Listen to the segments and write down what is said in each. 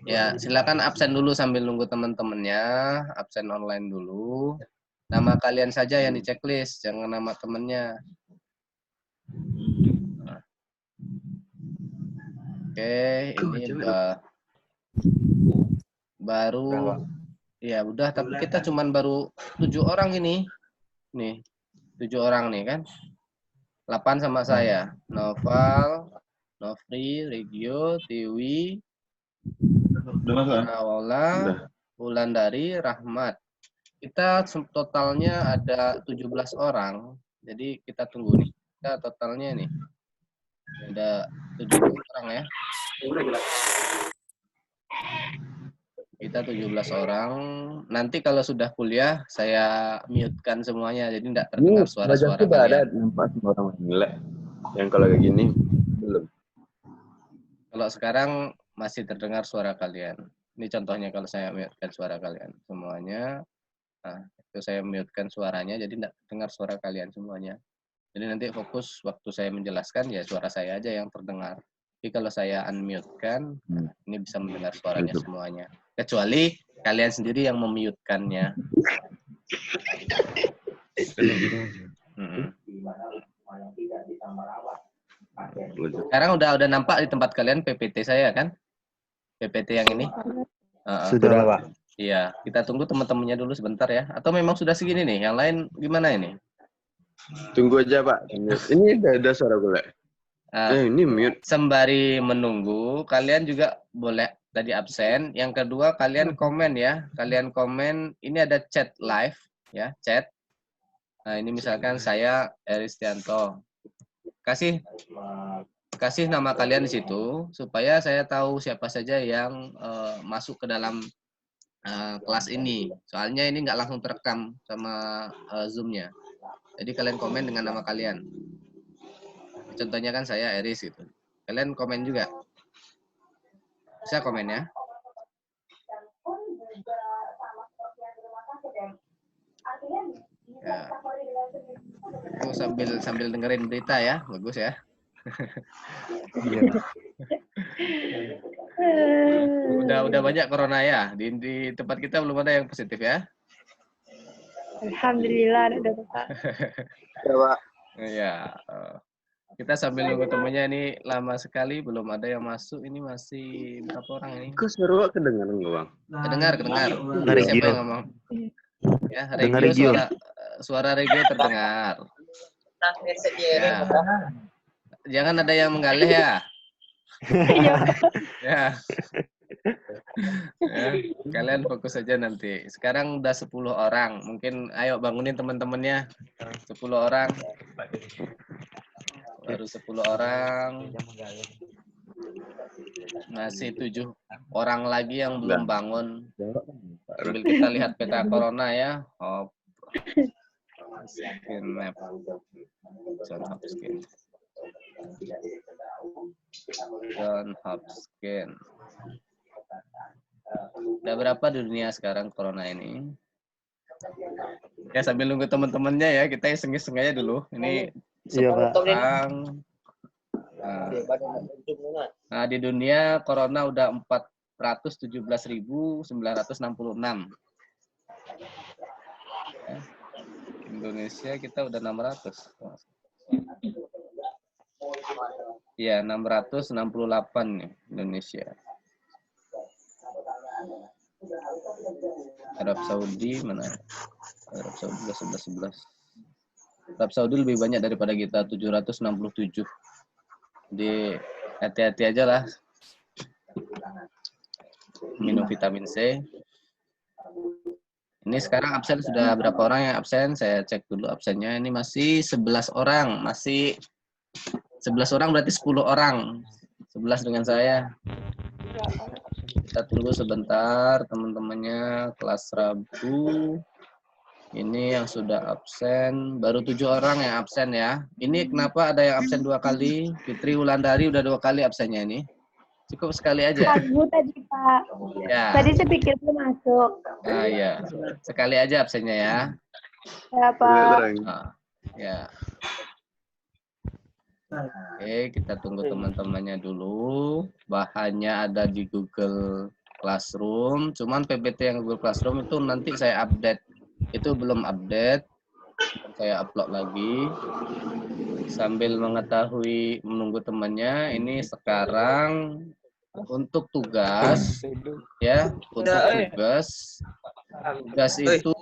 Ya, silakan absen dulu sambil nunggu teman-temannya, absen online dulu. Nama kalian saja yang di-checklist, jangan nama temennya. Nah. Oke, ini baru ya udah, tapi kita cuman baru 7 orang ini. Nih, 7 orang nih kan. 8 sama saya. Noval, Nofri, Regio, Tiwi, Nawala, Wulandari, Rahmat. Kita totalnya ada 17 orang. Jadi kita tunggu nih. Kita totalnya nih. Ada 17 orang ya. Kita 17 orang. Nanti kalau sudah kuliah, saya mute-kan semuanya. Jadi tidak terdengar suara-suara kalian. Ada nampak semua orang gila. Yang kalau kayak gini, belum. Kalau sekarang masih terdengar suara kalian. Ini contohnya kalau saya mute-kan suara kalian semuanya. Nah, itu saya mute-kan suaranya, jadi tidak terdengar suara kalian semuanya. Jadi nanti fokus waktu saya menjelaskan, ya suara saya aja yang terdengar. Tapi kalau saya unmute-kan, nah, ini bisa mendengar suaranya semuanya. Kecuali kalian sendiri yang memute-kannya. Sekarang udah nampak di tempat kalian PPT saya kan? PPT yang ini? Sudah, Pak. Iya, kita tunggu teman-temannya dulu sebentar ya. Atau memang sudah segini nih? Yang lain gimana ini? Tunggu aja, Pak. Ini ada suara gue. Ini mute. Sembari menunggu, kalian juga boleh tadi absen. Yang kedua, kalian komen ya. Kalian komen, ini ada chat live ya, chat. Nah, ini misalkan saya Eristianto. Kasih nama kalian di situ supaya saya tahu siapa saja yang masuk ke dalam kelas ini. Soalnya ini nggak langsung terekam sama Zoom-nya. Jadi kalian komen dengan nama kalian. Contohnya kan saya Eris gitu. Kalian komen juga. Bisa komen ya. Ya. Itu sambil dengerin berita ya, bagus ya. Udah banyak corona ya. Di tempat kita belum ada yang positif ya. Alhamdulillah ada Pak. Ya, Pak. Ya. Kita sambil nunggu temennya, ini lama sekali belum ada yang masuk. Ini masih berapa orang ini? Kok suara kedengaran nggak, Bang? Kedengar. Siapa yang ngomong? Ya, Regio, suara Regio terdengar. Ya. Jangan ada yang menggalih ya. Ya. Ya. Kalian fokus aja nanti. Sekarang udah 10 orang. Mungkin ayo bangunin teman-temannya. 10 orang. Baru 10 orang. Masih 7 orang lagi yang belum bangun. Sambil kita lihat peta corona ya. Skin map. John Hopkins. Udah berapa di dunia sekarang corona ini? Ya sambil nunggu teman-temannya ya, kita iseng-iseng aja dulu. Ini orang. Nah, di dunia corona udah 417.966. Ya. Indonesia kita udah 600. Ya, 668 nih Indonesia. Arab Saudi mana? Arab Saudi 11. Arab Saudi lebih banyak daripada kita, 767. Jadi hati-hati aja lah. Minum vitamin C. Ini sekarang absen sudah berapa orang yang absen? Saya cek dulu absennya. Ini masih 11 orang. Masih 11 orang berarti 10 orang. 11 dengan saya. Kita tunggu sebentar teman-temannya. Kelas Rabu. Ini yang sudah absen. Baru 7 orang yang absen ya. Ini kenapa ada yang absen 2 kali? Fitri Wulandari udah 2 kali absennya ini. Cukup sekali aja. Ragu tadi, Pak. Ya. Tadi saya pikir belum masuk. Ah, ya. Sekali aja absennya ya. Ya, Pak. Ya. Oke, kita tunggu teman-temannya dulu. Bahannya ada di Google Classroom. Cuman PPT yang Google Classroom itu nanti saya update. Itu belum update. Saya upload lagi. Sambil mengetahui menunggu temannya, ini sekarang untuk tugas, ya, untuk tugas. Tugas itu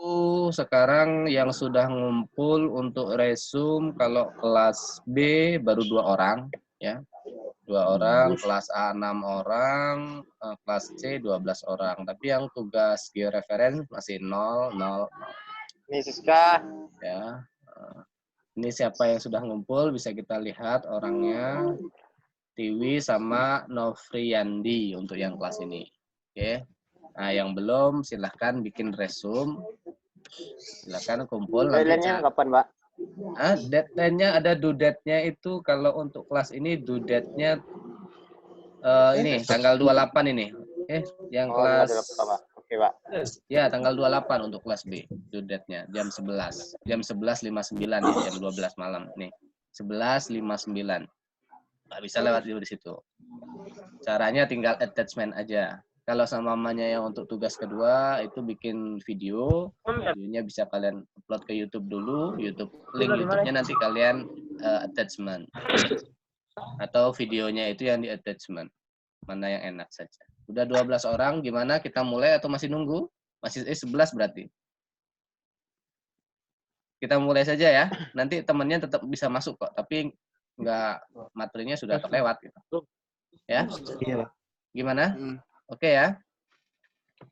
sekarang yang sudah ngumpul untuk resume kalau kelas B baru 2 orang, ya. 2 orang, kelas A 6 orang, kelas C 12 orang. Tapi yang tugas georeference masih 0, 0, 0. Ini Siska. Ya. Ini siapa yang sudah ngumpul, bisa kita lihat orangnya. Tiwi sama Novriandi untuk yang kelas ini. Oke. Nah, yang belum silahkan bikin resume. Silahkan kumpul nanti. Deadline-nya kapan, Pak? Deadline-nya ada due date-nya itu kalau untuk kelas ini due date-nya ini tanggal 28 ini. Yang kelas Oke, Pak. ya tanggal 28 untuk kelas B due date-nya jam 11. Jam 11.59 ya, jam 12 malam nih. 11.59. Nggak bisa lewat di situ. Caranya tinggal attachment aja. Kalau sama mamanya yang untuk tugas kedua itu bikin video, videonya bisa kalian upload ke YouTube dulu, link YouTube-nya nanti kalian attachment. Atau videonya itu yang di attachment. Mana yang enak saja. Udah 12 orang, gimana? Kita mulai atau masih nunggu? Masih 11 berarti. Kita mulai saja ya. Nanti temannya tetap bisa masuk kok, tapi nggak, materinya sudah terlewat gitu. Ya? Iya, Pak. Gimana? Oke ya.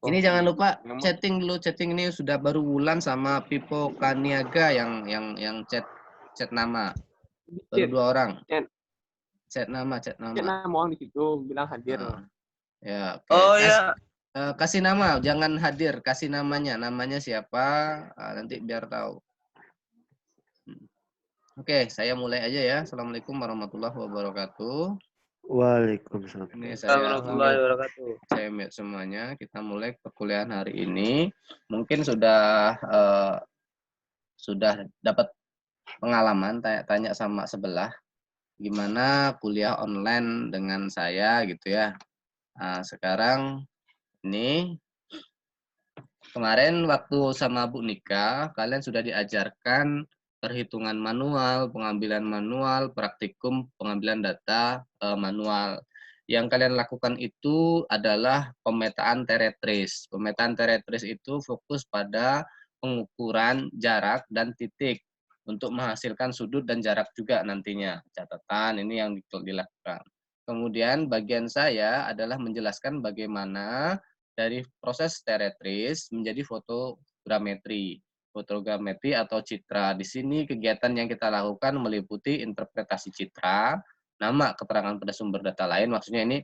Ini jangan lupa chatting dulu. Chatting ini sudah baru Wulan sama Pipo Kaniaga yang chat nama. Baru 2 orang. Chat nama. Mau di situ bilang hadir. Ya, oke. Oh ya. Kasih nama, jangan hadir, kasih namanya. Namanya siapa? Nanti biar tahu. Oke, saya mulai aja ya. Assalamualaikum warahmatullahi wabarakatuh. Waalaikumsalam. Ini saya mute semuanya. Kita mulai perkuliahan hari ini. Mungkin sudah dapat pengalaman tanya sama sebelah gimana kuliah online dengan saya gitu ya. Nah, sekarang ini kemarin waktu sama Bu Nika, kalian sudah diajarkan perhitungan manual, pengambilan manual, praktikum pengambilan data manual. Yang kalian lakukan itu adalah pemetaan teretris. Pemetaan teretris itu fokus pada pengukuran jarak dan titik untuk menghasilkan sudut dan jarak juga nantinya. Catatan ini yang dilakukan. Kemudian bagian saya adalah menjelaskan bagaimana dari proses teretris menjadi fotogrametri. Fotogrametri atau citra. Di sini kegiatan yang kita lakukan meliputi interpretasi citra, nama keterangan pada sumber data lain. Maksudnya ini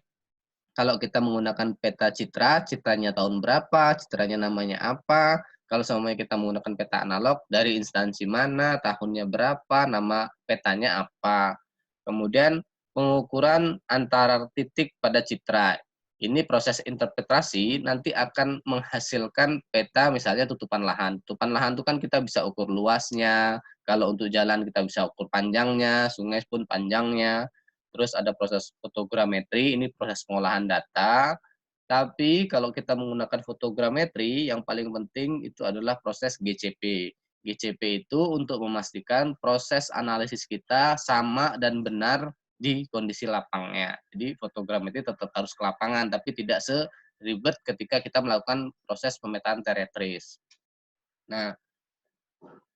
kalau kita menggunakan peta citra, citranya tahun berapa, citranya namanya apa. Kalau sama kita menggunakan peta analog, dari instansi mana, tahunnya berapa, nama petanya apa. Kemudian pengukuran antara titik pada citra. Ini proses interpretasi nanti akan menghasilkan peta misalnya tutupan lahan. Tutupan lahan itu kan kita bisa ukur luasnya, kalau untuk jalan kita bisa ukur panjangnya, sungai pun panjangnya. Terus ada proses fotogrametri, ini proses pengolahan data. Tapi kalau kita menggunakan fotogrametri, yang paling penting itu adalah proses GCP. GCP itu untuk memastikan proses analisis kita sama dan benar di kondisi lapangnya. Jadi fotogrametri tetap harus ke lapangan, tapi tidak seribet ketika kita melakukan proses pemetaan teretris. Nah,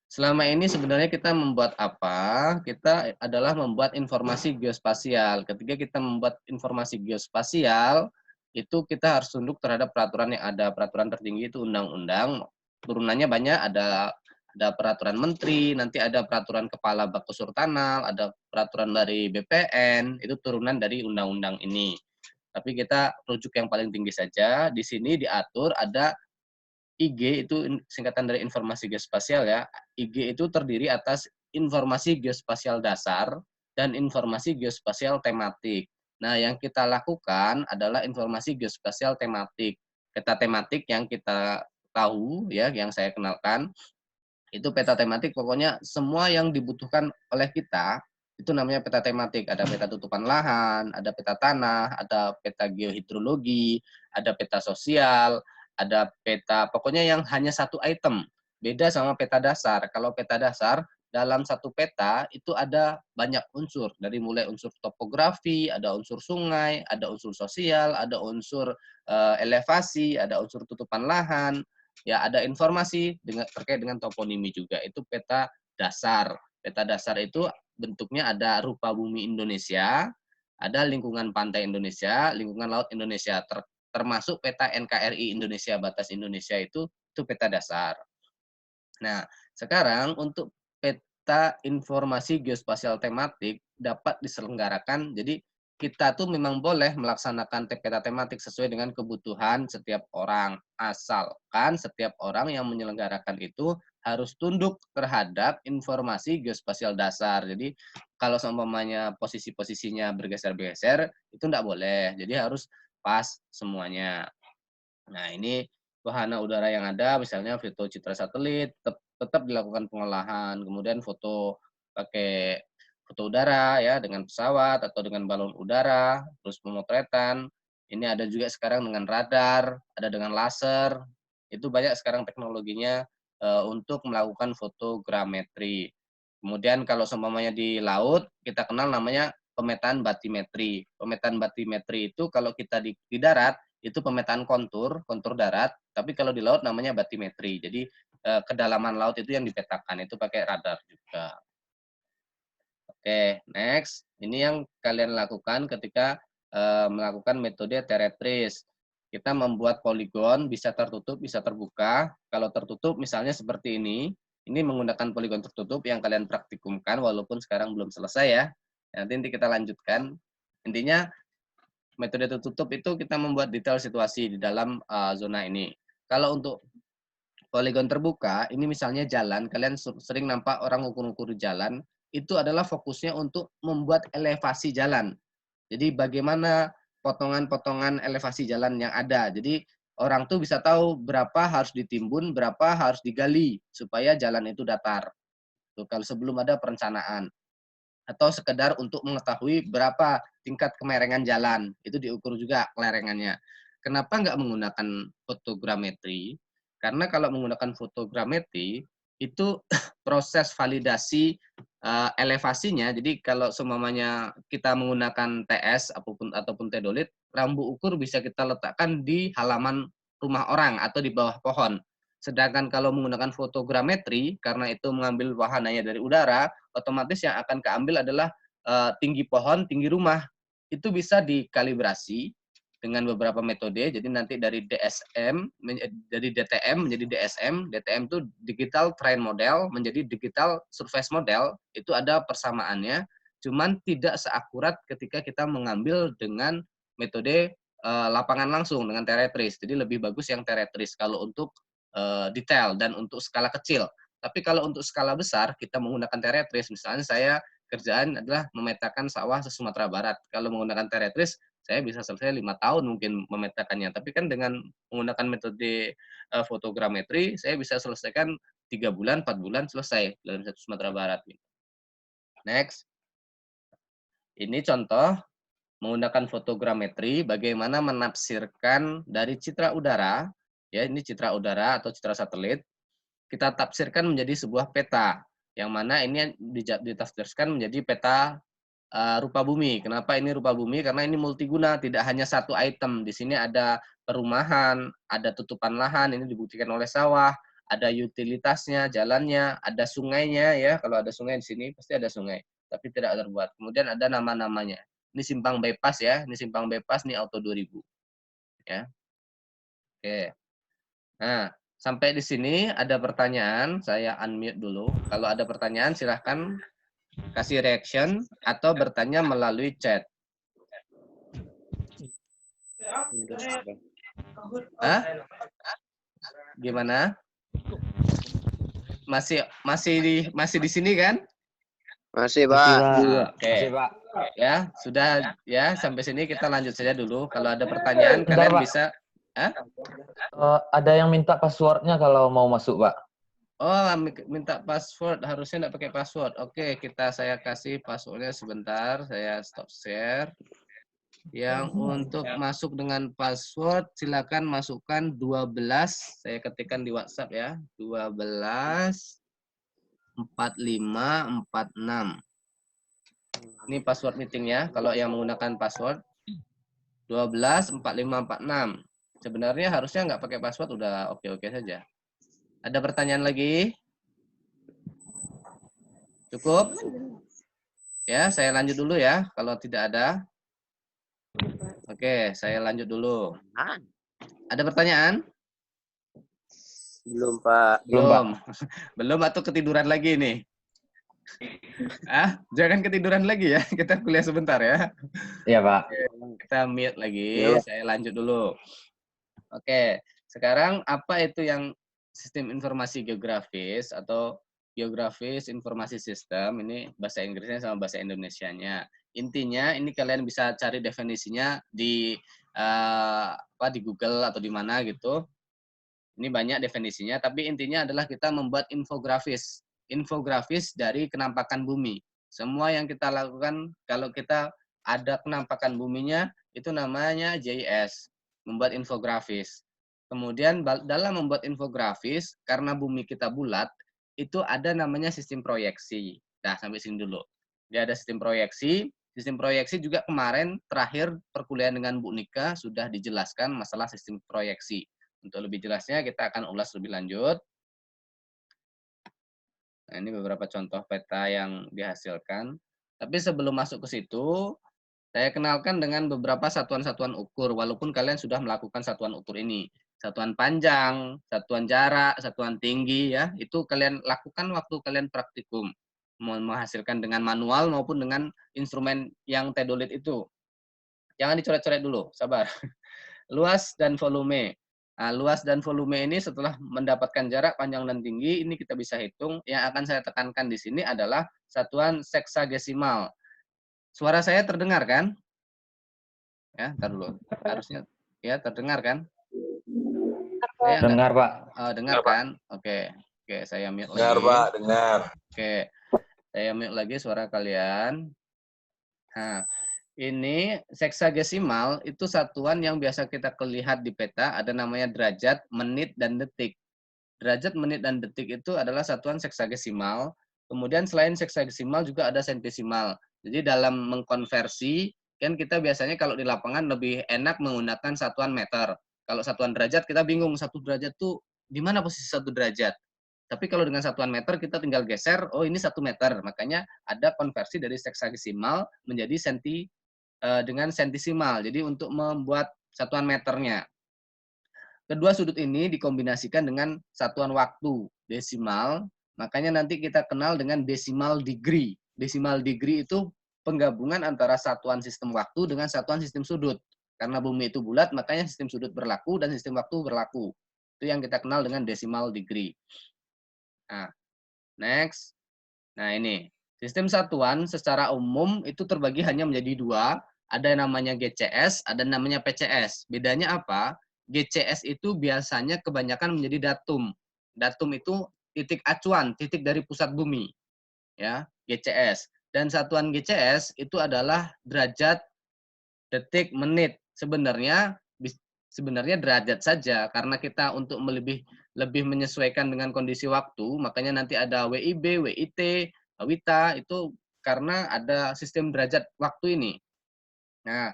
selama ini sebenarnya kita membuat apa? Kita adalah membuat informasi geospasial. Ketika kita membuat informasi geospasial, itu kita harus tunduk terhadap peraturan yang ada. Peraturan tertinggi itu undang-undang. Turunannya banyak, ada peraturan menteri, nanti ada peraturan kepala Bako Surtanal, ada peraturan dari BPN, itu turunan dari undang-undang ini. Tapi kita rujuk yang paling tinggi saja. Di sini diatur ada IG, itu singkatan dari informasi geospasial ya. IG itu terdiri atas informasi geospasial dasar dan informasi geospasial tematik. Nah, yang kita lakukan adalah informasi geospasial tematik. Peta tematik yang kita tahu ya, yang saya kenalkan, itu peta tematik pokoknya semua yang dibutuhkan oleh kita Itu namanya peta tematik. Ada peta tutupan lahan, ada peta tanah, ada peta geohidrologi, ada peta sosial, ada peta, pokoknya yang hanya satu item. Beda sama peta dasar. Kalau peta dasar, dalam satu peta itu ada banyak unsur. Dari mulai unsur topografi, ada unsur sungai, ada unsur sosial, ada unsur elevasi, ada unsur tutupan lahan, ya ada informasi terkait dengan toponimi juga. Itu peta dasar. Peta dasar itu bentuknya ada rupa bumi Indonesia, ada lingkungan pantai Indonesia, lingkungan laut Indonesia, termasuk peta NKRI Indonesia, batas Indonesia itu peta dasar. Nah, sekarang untuk peta informasi geospasial tematik dapat diselenggarakan, jadi kita tuh memang boleh melaksanakan peta tematik sesuai dengan kebutuhan setiap orang, asalkan setiap orang yang menyelenggarakan itu harus tunduk terhadap informasi geospasial dasar. Jadi kalau seumpamanya posisi-posisinya bergeser-geser, itu tidak boleh. Jadi harus pas semuanya. Nah, ini wahana udara yang ada, misalnya foto citra satelit, tetap dilakukan pengolahan, kemudian foto pakai foto udara ya dengan pesawat atau dengan balon udara, terus pemotretan. Ini ada juga sekarang dengan radar, ada dengan laser. Itu banyak sekarang teknologinya untuk melakukan fotogrametri. Kemudian kalau seumpamanya di laut, kita kenal namanya pemetaan batimetri. Pemetaan batimetri itu kalau kita di darat, itu pemetaan kontur darat, tapi kalau di laut namanya batimetri. Jadi kedalaman laut itu yang dipetakan, itu pakai radar juga. Oke, next. Ini yang kalian lakukan ketika melakukan metode teretris. Kita membuat poligon, bisa tertutup, bisa terbuka. Kalau tertutup misalnya seperti ini menggunakan poligon tertutup yang kalian praktikumkan, walaupun sekarang belum selesai ya. Nanti kita lanjutkan. Intinya, metode tertutup itu kita membuat detail situasi di dalam zona ini. Kalau untuk poligon terbuka, ini misalnya jalan, kalian sering nampak orang ukur-ukur jalan, itu adalah fokusnya untuk membuat elevasi jalan. Jadi bagaimana potongan-potongan elevasi jalan yang ada. Jadi orang tuh bisa tahu berapa harus ditimbun, berapa harus digali, supaya jalan itu datar. Tuh, kalau sebelum ada perencanaan. Atau sekedar untuk mengetahui berapa tingkat kemiringan jalan, itu diukur juga kelerengannya. Kenapa nggak menggunakan fotogrametri? Karena kalau menggunakan fotogrametri, itu proses validasi elevasinya, jadi kalau semuanya kita menggunakan TS ataupun tedolit, rambu ukur bisa kita letakkan di halaman rumah orang atau di bawah pohon. Sedangkan kalau menggunakan fotogrametri, karena itu mengambil wahananya dari udara, otomatis yang akan keambil adalah tinggi pohon, tinggi rumah. Itu bisa dikalibrasi dengan beberapa metode. Jadi nanti dari DSM, dari DTM menjadi DSM. DTM itu Digital Terrain Model menjadi Digital Surface Model. Itu ada persamaannya. Cuman tidak seakurat ketika kita mengambil dengan metode lapangan langsung dengan teretris. Jadi lebih bagus yang teretris kalau untuk detail dan untuk skala kecil. Tapi kalau untuk skala besar, kita menggunakan teretris. Misalnya saya kerjaan adalah memetakan sawah se-Sumatera Barat. Kalau menggunakan teretris, saya bisa selesai 5 tahun mungkin memetakannya. Tapi kan dengan menggunakan metode fotogrametri, saya bisa selesaikan 3 bulan, 4 bulan selesai dalam satu Sumatera Barat. Next. Ini contoh menggunakan fotogrametri, bagaimana menafsirkan dari citra udara, ya ini citra udara atau citra satelit, kita tafsirkan menjadi sebuah peta, yang mana ini ditafsirkan menjadi peta rupa bumi. Kenapa ini rupa bumi? Karena ini multiguna, tidak hanya satu item. Di sini ada perumahan, ada tutupan lahan, ini dibuktikan oleh sawah, ada utilitasnya, jalannya, ada sungainya ya. Kalau ada sungai di sini pasti ada sungai, tapi tidak terbuat. Kemudian ada nama-namanya. Ini simpang bypass ya, ini simpang bypass, ini auto 2000. Ya. Oke. Nah, sampai di sini ada pertanyaan, saya unmute dulu. Kalau ada pertanyaan silahkan kasih reaction atau bertanya melalui chat. Hah? Gimana? Masih di sini kan? Masih, Pak. Oke. Masih, Pak. Ya, sudah ya, sampai sini kita lanjut saja dulu. Kalau ada pertanyaan kalian bisa ada yang minta passwordnya kalau mau masuk, Pak. Oh, minta password, harusnya enggak pakai password. Oke, saya kasih passwordnya sebentar, saya stop share. Yang untuk masuk dengan password silakan masukkan 12, saya ketikkan di WhatsApp ya. 12 4546. Ini password meetingnya kalau yang menggunakan password 12 4546. Sebenarnya harusnya nggak pakai password, udah oke-oke saja. Ada pertanyaan lagi? Cukup? Ya, saya lanjut dulu ya kalau tidak ada. Oke, saya lanjut dulu. Ada pertanyaan? Belum, Pak. Belum. Belum atau ketiduran lagi nih? Jangan ketiduran lagi ya. Kita kuliah sebentar ya. Iya, Pak. Kita mute lagi. Ya, Pak. Saya lanjut dulu. Oke, sekarang apa itu yang sistem informasi geografis atau geografis informasi sistem? Ini bahasa Inggrisnya sama bahasa Indonesianya. Intinya ini kalian bisa cari definisinya di di Google atau di mana gitu. Ini banyak definisinya, tapi intinya adalah kita membuat infografis. Infografis dari kenampakan bumi. Semua yang kita lakukan kalau kita ada kenampakan buminya, itu namanya GIS, membuat infografis. Kemudian dalam membuat infografis, karena bumi kita bulat, itu ada namanya sistem proyeksi. Nah, sampai sini dulu. Dia ada sistem proyeksi. Sistem proyeksi juga kemarin terakhir perkuliahan dengan Bu Nika sudah dijelaskan masalah sistem proyeksi. Untuk lebih jelasnya kita akan ulas lebih lanjut. Nah, ini beberapa contoh peta yang dihasilkan. Tapi sebelum masuk ke situ, saya kenalkan dengan beberapa satuan-satuan ukur, walaupun kalian sudah melakukan satuan ukur ini. Satuan panjang, satuan jarak, satuan tinggi, ya itu kalian lakukan waktu kalian praktikum. Menghasilkan dengan manual maupun dengan instrumen yang tedolit itu. Jangan dicoret-coret dulu, sabar. Luas dan volume. Nah, luas dan volume ini setelah mendapatkan jarak, panjang, dan tinggi, ini kita bisa hitung. Yang akan saya tekankan di sini adalah satuan seksagesimal. Suara saya terdengar kan? Ya, ntar dulu. Harusnya ya terdengar kan? Dengar, Pak. Dengar kan? Oke. Oke, saya mute lagi. Dengar, Pak, dengar. Oke. Saya mute lagi suara kalian. Nah, ini seksagesimal itu satuan yang biasa kita lihat di peta, ada namanya derajat, menit, dan detik. Derajat, menit, dan detik itu adalah satuan seksagesimal. Kemudian selain seksagesimal juga ada sentesimal. Jadi dalam mengkonversi, kan kita biasanya kalau di lapangan lebih enak menggunakan satuan meter. Kalau satuan derajat kita bingung, satu derajat tuh di mana posisi satu derajat. Tapi kalau dengan satuan meter kita tinggal geser, oh ini 1 meter. Makanya ada konversi dari seksagesimal menjadi dengan sentisimal. Jadi untuk membuat satuan meternya. Kedua sudut ini dikombinasikan dengan satuan waktu desimal, makanya nanti kita kenal dengan decimal degree. Decimal degree itu penggabungan antara satuan sistem waktu dengan satuan sistem sudut. Karena bumi itu bulat, makanya sistem sudut berlaku dan sistem waktu berlaku. Itu yang kita kenal dengan decimal degree. Nah, next. Nah, ini. Sistem satuan secara umum itu terbagi hanya menjadi 2. Ada yang namanya GCS, ada yang namanya PCS. Bedanya apa? GCS itu biasanya kebanyakan menjadi datum. Datum itu titik acuan, titik dari pusat bumi. Ya, GCS. Dan satuan GCS itu adalah derajat, detik, menit. Sebenarnya derajat saja, karena kita untuk lebih menyesuaikan dengan kondisi waktu, makanya nanti ada WIB, WIT, WITA, itu karena ada sistem derajat waktu ini. Nah,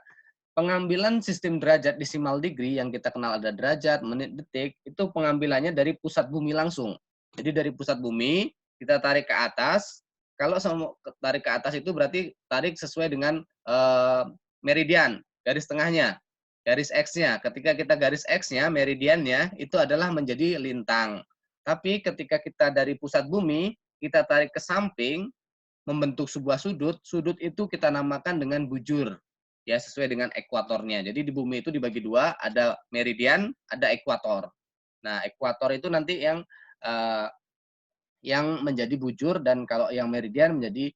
pengambilan sistem derajat decimal degree yang kita kenal ada derajat, menit, detik, itu pengambilannya dari pusat bumi langsung. Jadi dari pusat bumi, kita tarik ke atas. Kalau tarik ke atas itu berarti tarik sesuai dengan meridian, garis tengahnya. Garis X-nya, ketika kita garis X-nya, meridiannya, itu adalah menjadi lintang. Tapi ketika kita dari pusat bumi, kita tarik ke samping, membentuk sebuah sudut, sudut itu kita namakan dengan bujur. Ya, sesuai dengan ekuatornya. Jadi di bumi itu dibagi 2, ada meridian, ada ekuator. Nah, ekuator itu nanti yang menjadi bujur, dan kalau yang meridian menjadi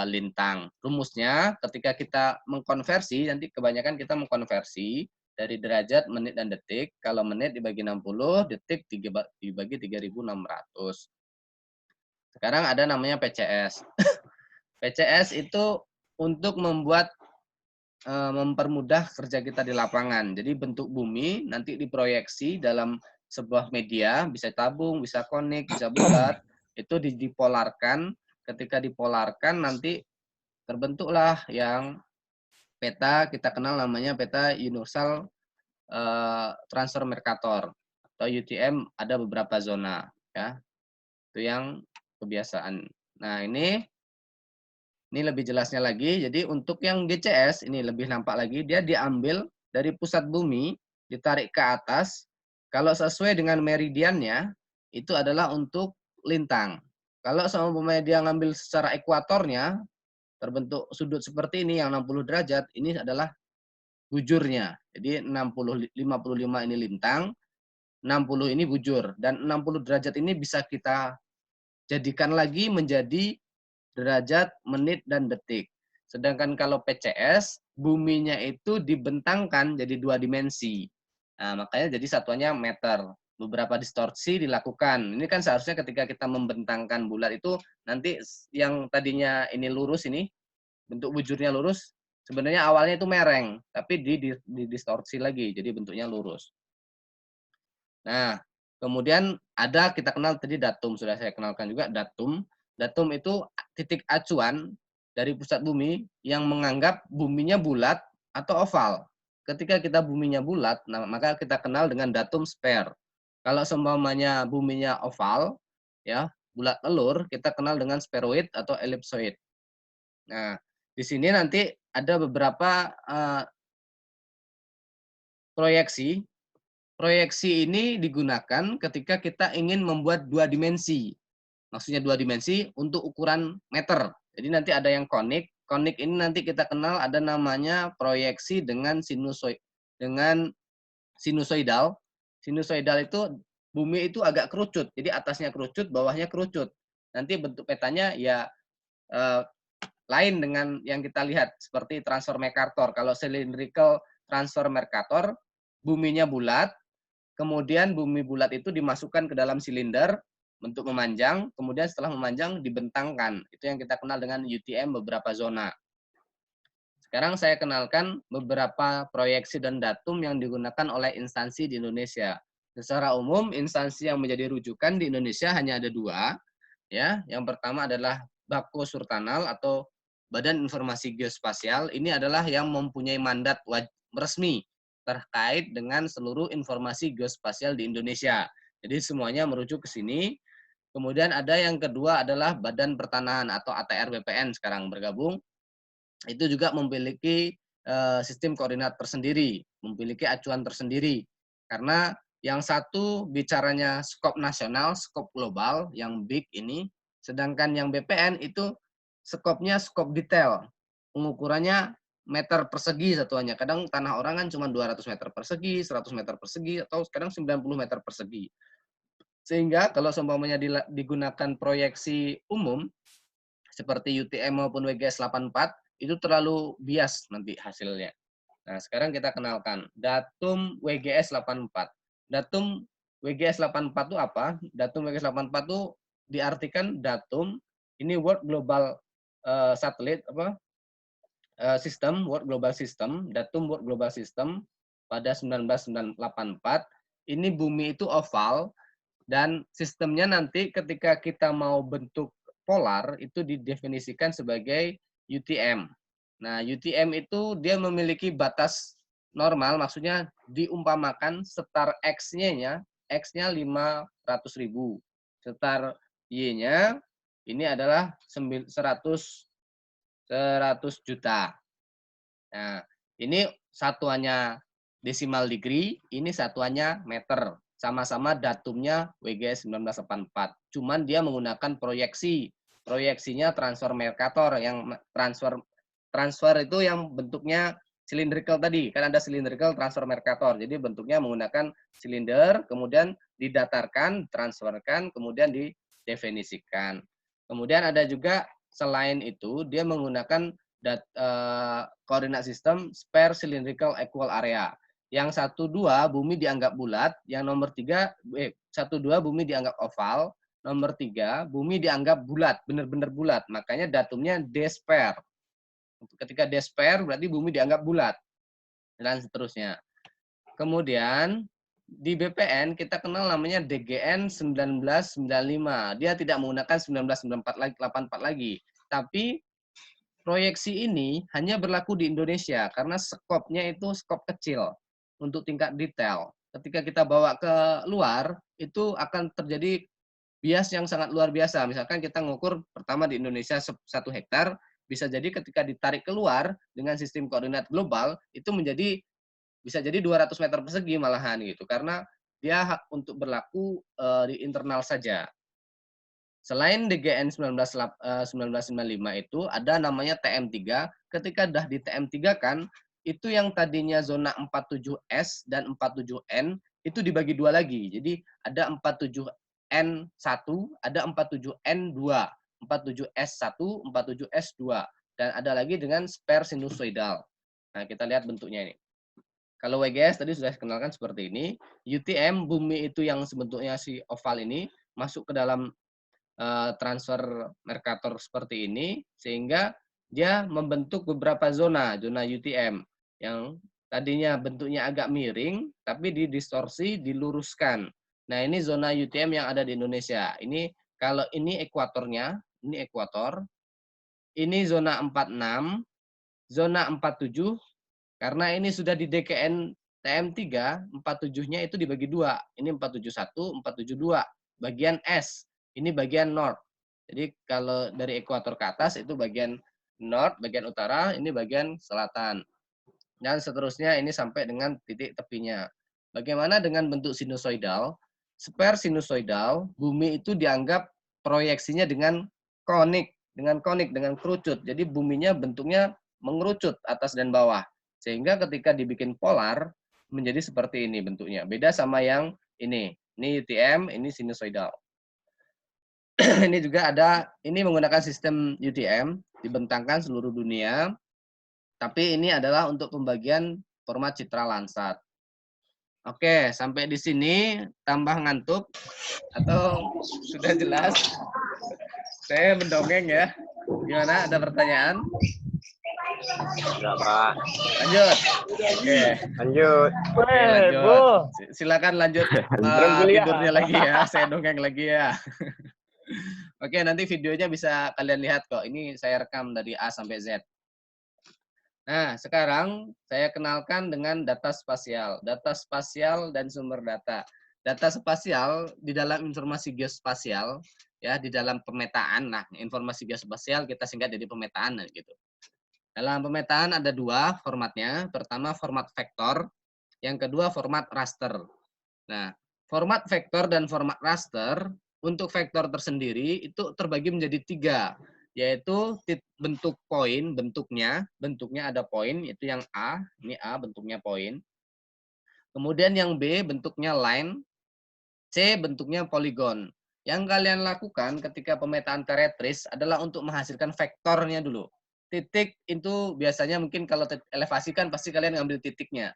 lintang. Rumusnya ketika kita mengkonversi, nanti kebanyakan kita mengkonversi dari derajat, menit, dan detik. Kalau menit dibagi 60, detik dibagi 3.600. Sekarang ada namanya PCS. PCS itu untuk mempermudah kerja kita di lapangan. Jadi bentuk bumi nanti diproyeksi dalam sebuah media, bisa tabung, bisa konik, bisa bulat, itu dipolarkan. Ketika dipolarkan nanti terbentuklah yang peta, kita kenal namanya peta Universal Transfer Mercator atau UTM, ada beberapa zona ya. Itu yang kebiasaan. Nah, ini lebih jelasnya lagi. Jadi untuk yang GCS ini lebih nampak lagi, dia diambil dari pusat bumi, ditarik ke atas. Kalau sesuai dengan meridiannya, itu adalah untuk lintang. Kalau seumpamanya dia ngambil secara ekuatornya, terbentuk sudut seperti ini yang 60 derajat, ini adalah bujurnya. Jadi 55 ini lintang, 60 ini bujur. Dan 60 derajat ini bisa kita jadikan lagi menjadi derajat, menit, dan detik. Sedangkan kalau PCS, buminya itu dibentangkan jadi 2 dimensi. Nah, makanya jadi satuannya meter. Beberapa distorsi dilakukan. Ini kan seharusnya ketika kita membentangkan bulat itu, nanti yang tadinya ini lurus ini, bentuk bujurnya lurus, sebenarnya awalnya itu mereng, tapi didistorsi lagi, jadi bentuknya lurus. Nah, kemudian ada kita kenal tadi datum, sudah saya kenalkan juga datum. Datum itu titik acuan dari pusat bumi yang menganggap buminya bulat atau oval. Ketika kita buminya bulat, nah, maka kita kenal dengan datum sphere. Kalau seumpamanya buminya oval, ya bulat telur, kita kenal dengan spheroid atau ellipsoid. Nah, di sini nanti ada beberapa proyeksi. Proyeksi ini digunakan ketika kita ingin membuat 2 dimensi. Maksudnya 2 dimensi untuk ukuran meter. Jadi nanti ada yang konik. Konik ini nanti kita kenal ada namanya proyeksi dengan sinusoidal. Sinusoidal itu bumi itu agak kerucut. Jadi atasnya kerucut, bawahnya kerucut. Nanti bentuk petanya ya lain dengan yang kita lihat seperti transfer Mercator. Kalau cylindrical transfer Mercator, buminya bulat, kemudian bumi bulat itu dimasukkan ke dalam silinder bentuk memanjang, kemudian setelah memanjang dibentangkan. Itu yang kita kenal dengan UTM beberapa zona. Sekarang saya kenalkan beberapa proyeksi dan datum yang digunakan oleh instansi di Indonesia. Secara umum, instansi yang menjadi rujukan di Indonesia hanya ada 2. Ya, yang pertama adalah Bako Surtanal atau Badan Informasi Geospasial. Ini adalah yang mempunyai mandat resmi terkait dengan seluruh informasi geospasial di Indonesia. Jadi semuanya merujuk ke sini. Kemudian ada yang kedua adalah Badan Pertanahan atau ATR BPN sekarang bergabung. Itu juga memiliki sistem koordinat tersendiri, memiliki acuan tersendiri. Karena yang satu bicaranya skop nasional, skop global, yang big ini. Sedangkan yang BPN itu skopnya skop detail. Pengukurannya meter persegi satuannya. Kadang tanah orang kan cuma 200 meter persegi, 100 meter persegi, atau kadang 90 meter persegi. Sehingga kalau seumpamanya digunakan proyeksi umum, seperti UTM maupun WGS 84, itu terlalu bias nanti hasilnya. Nah, sekarang kita kenalkan datum WGS 84. Datum WGS 84 itu apa? Datum WGS 84 itu diartikan datum, ini World Global Satellite, System, World Global System, datum World Global System pada 1984. Ini bumi itu oval, dan sistemnya nanti ketika kita mau bentuk polar, itu didefinisikan sebagai UTM. Nah, UTM itu dia memiliki batas normal, maksudnya diumpamakan setar X-nya, X-nya 500.000. Setar Y-nya ini adalah 100 juta. Nah, ini satuannya decimal degree, ini satuannya meter. Sama-sama datumnya WGS 1984. Cuman dia menggunakan proyeksi. Proyeksinya transfer Mercator, yang transfer itu yang bentuknya cylindrical tadi. Kan ada cylindrical transfer Mercator. Jadi bentuknya menggunakan silinder, kemudian didatarkan, transferkan, kemudian didefinisikan. Kemudian ada juga selain itu, dia menggunakan koordinat sistem spare cylindrical equal area. Yang 1, 2 bumi dianggap bulat, yang nomor 3, 1, 2 bumi dianggap oval, Nomor 3, bumi dianggap bulat, benar-benar bulat. Makanya datumnya despair. Ketika despair berarti bumi dianggap bulat. Dan seterusnya. Kemudian di BPN kita kenal namanya DGN 1995. Dia tidak menggunakan 1984 lagi. Tapi proyeksi ini hanya berlaku di Indonesia karena skopnya itu skop kecil untuk tingkat detail. Ketika kita bawa ke luar, itu akan terjadi bias yang sangat luar biasa. Misalkan kita ngukur pertama di Indonesia 1 hektar, bisa jadi ketika ditarik keluar dengan sistem koordinat global, itu bisa jadi 200 meter persegi malahan gitu. Karena dia hak untuk berlaku di internal saja. Selain DGN 1995 itu ada namanya TM3. Ketika dah di TM3 kan, itu yang tadinya zona 47S dan 47N itu dibagi dua lagi. Jadi ada 47N1, ada 47N2, 47S1, 47S2, dan ada lagi dengan spare sinusoidal. Nah, kita lihat bentuknya ini. Kalau WGS tadi sudah dikenalkan seperti ini. UTM, bumi itu yang sebentuknya si oval ini, masuk ke dalam transfer Mercator seperti ini, sehingga dia membentuk beberapa zona UTM yang tadinya bentuknya agak miring, tapi didistorsi, diluruskan. Nah, ini zona UTM yang ada di Indonesia. Ini kalau ini ekuatornya, ini ekuator. Ini zona 46, zona 47, karena ini sudah di DKN TM3, 47-nya itu dibagi dua. Ini 471, 472. Bagian S, ini bagian North. Jadi kalau dari ekuator ke atas itu bagian North, bagian utara, ini bagian selatan. Dan seterusnya ini sampai dengan titik tepinya. Bagaimana dengan bentuk sinusoidal? Spare sinusoidal, bumi itu dianggap proyeksinya dengan konik, dengan kerucut. Jadi buminya bentuknya mengerucut atas dan bawah. Sehingga ketika dibikin polar, menjadi seperti ini bentuknya. Beda sama yang ini. Ini UTM, ini sinusoidal. Ini juga ada, ini menggunakan sistem UTM, dibentangkan seluruh dunia. Tapi ini adalah untuk pembagian format citra Landsat. Oke, sampai di sini tambah ngantuk atau sudah jelas? Saya mendongeng ya. Gimana? Ada pertanyaan? Enggak, Pak. Lanjut. Oke. Lanjut. Oke, lanjut. Silakan lanjut tidurnya lagi ya. Saya dongeng lagi ya. Oke, nanti videonya bisa kalian lihat kok. Ini saya rekam dari A sampai Z. Nah, sekarang saya kenalkan dengan data spasial. Data spasial dan sumber data. Data spasial di dalam informasi geospasial, ya, di dalam pemetaan. Nah, informasi geospasial kita singkat jadi pemetaan gitu. Dalam pemetaan ada dua formatnya. Pertama format vektor, yang kedua format raster. Nah, format vektor dan format raster untuk vektor tersendiri itu terbagi menjadi 3, yaitu bentuk poin, bentuknya ada poin, itu yang A, ini A bentuknya poin. Kemudian yang B bentuknya line, C bentuknya poligon. Yang kalian lakukan ketika pemetaan teretris adalah untuk menghasilkan vektornya dulu. Titik itu biasanya mungkin kalau elevasi kan pasti kalian ngambil titiknya.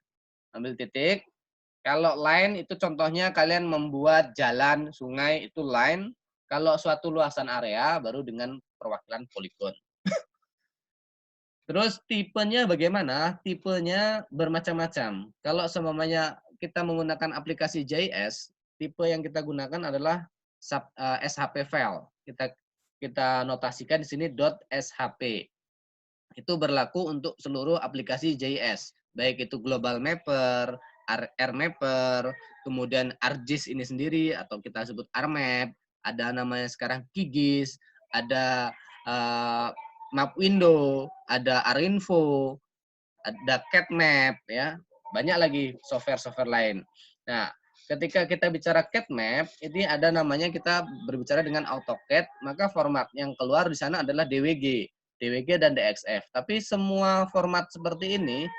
Ambil titik. Kalau line itu contohnya kalian membuat jalan, sungai itu line. Kalau suatu luasan area baru dengan perwakilan poligon. Terus tipenya bagaimana? Tipenya bermacam-macam. Kalau semuanya kita menggunakan aplikasi JS, tipe yang kita gunakan adalah SHP file. Kita notasikan di sini .shp. Itu berlaku untuk seluruh aplikasi JS, baik itu Global Mapper, RMapper, kemudian ArcGIS ini sendiri atau kita sebut ArMap, ada namanya sekarang QGIS, ada Map Window, ada Arinfo, ada CatMap, ya, banyak lagi software-software lain. Nah, ketika kita bicara CatMap, ini ada namanya kita berbicara dengan AutoCAD, maka format yang keluar di sana adalah DWG dan DXF. Tapi semua format seperti ini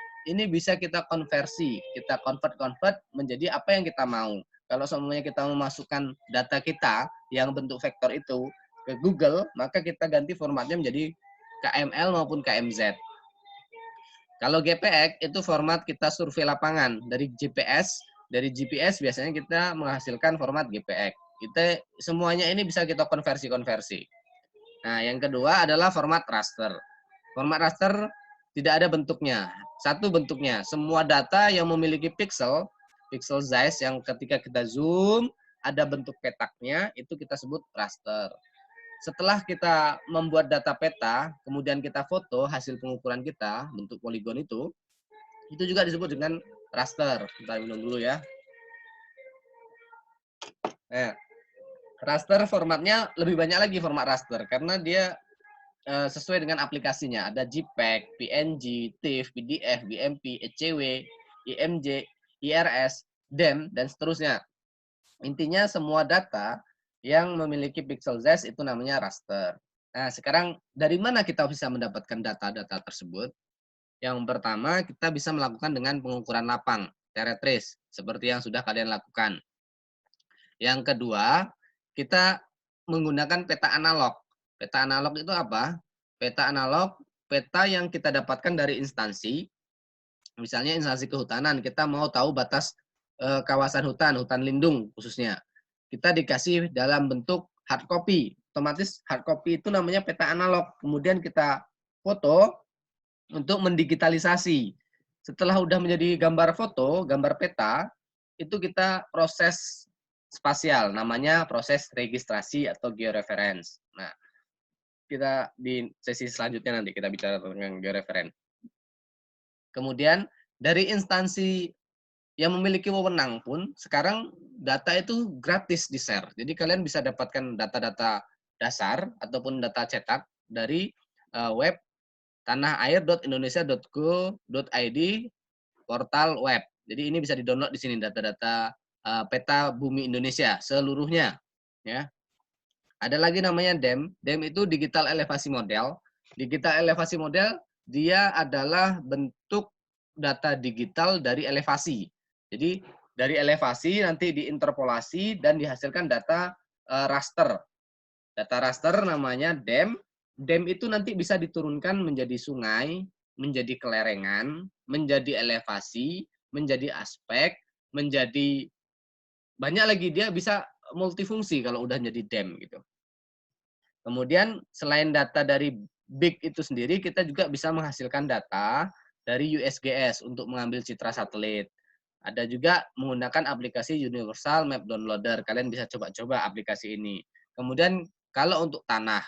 bisa kita konversi, kita convert menjadi apa yang kita mau. Kalau semuanya kita memasukkan data kita yang bentuk vektor itu ke Google, maka kita ganti formatnya menjadi KML maupun KMZ. Kalau GPX itu format kita survei lapangan dari GPS biasanya kita menghasilkan format GPX. Semuanya ini bisa kita konversi. Nah, yang kedua adalah format raster. Format raster tidak ada bentuknya. Satu bentuknya, semua data yang memiliki pixel size yang ketika kita zoom ada bentuk petaknya, itu kita sebut raster. Setelah kita membuat data peta, kemudian kita foto hasil pengukuran kita, bentuk poligon itu juga disebut dengan raster. Kita minum dulu ya. Nah, raster formatnya lebih banyak lagi format raster, karena dia sesuai dengan aplikasinya. Ada JPEG, PNG, TIFF, PDF, BMP, ECW, IMG, IRS, DEM, dan seterusnya. Intinya semua data yang memiliki pixel size itu namanya raster. Nah, sekarang dari mana kita bisa mendapatkan data-data tersebut? Yang pertama, kita bisa melakukan dengan pengukuran lapang, teretris, seperti yang sudah kalian lakukan. Yang kedua, kita menggunakan peta analog. Peta analog itu apa? Peta analog, peta yang kita dapatkan dari instansi. Misalnya instansi kehutanan, kita mau tahu batas kawasan hutan lindung khususnya. Kita dikasih dalam bentuk hard copy. Otomatis hard copy itu namanya peta analog. Kemudian kita foto untuk mendigitalisasi. Setelah udah menjadi gambar foto, gambar peta, itu kita proses spasial, namanya proses registrasi atau georeference. Nah, kita di sesi selanjutnya nanti kita bicara tentang georeference. Kemudian dari instansi yang memiliki wewenang pun sekarang data itu gratis di share. Jadi kalian bisa dapatkan data-data dasar ataupun data cetak dari web tanahair.indonesia.go.id portal web. Jadi ini bisa di-download di sini data-data peta bumi Indonesia seluruhnya, ya. Ada lagi namanya DEM. DEM itu digital elevasi model. Digital elevasi model dia adalah bentuk data digital dari elevasi. Jadi dari elevasi nanti diinterpolasi dan dihasilkan data raster. Data raster namanya DEM. DEM itu nanti bisa diturunkan menjadi sungai, menjadi kelerengan, menjadi elevasi, menjadi aspek, menjadi banyak lagi, dia bisa multifungsi kalau udah jadi DEM gitu. Kemudian selain data dari BIG itu sendiri, kita juga bisa menghasilkan data dari USGS untuk mengambil citra satelit. Ada juga menggunakan aplikasi Universal Map Downloader. Kalian bisa coba-coba aplikasi ini. Kemudian kalau untuk tanah,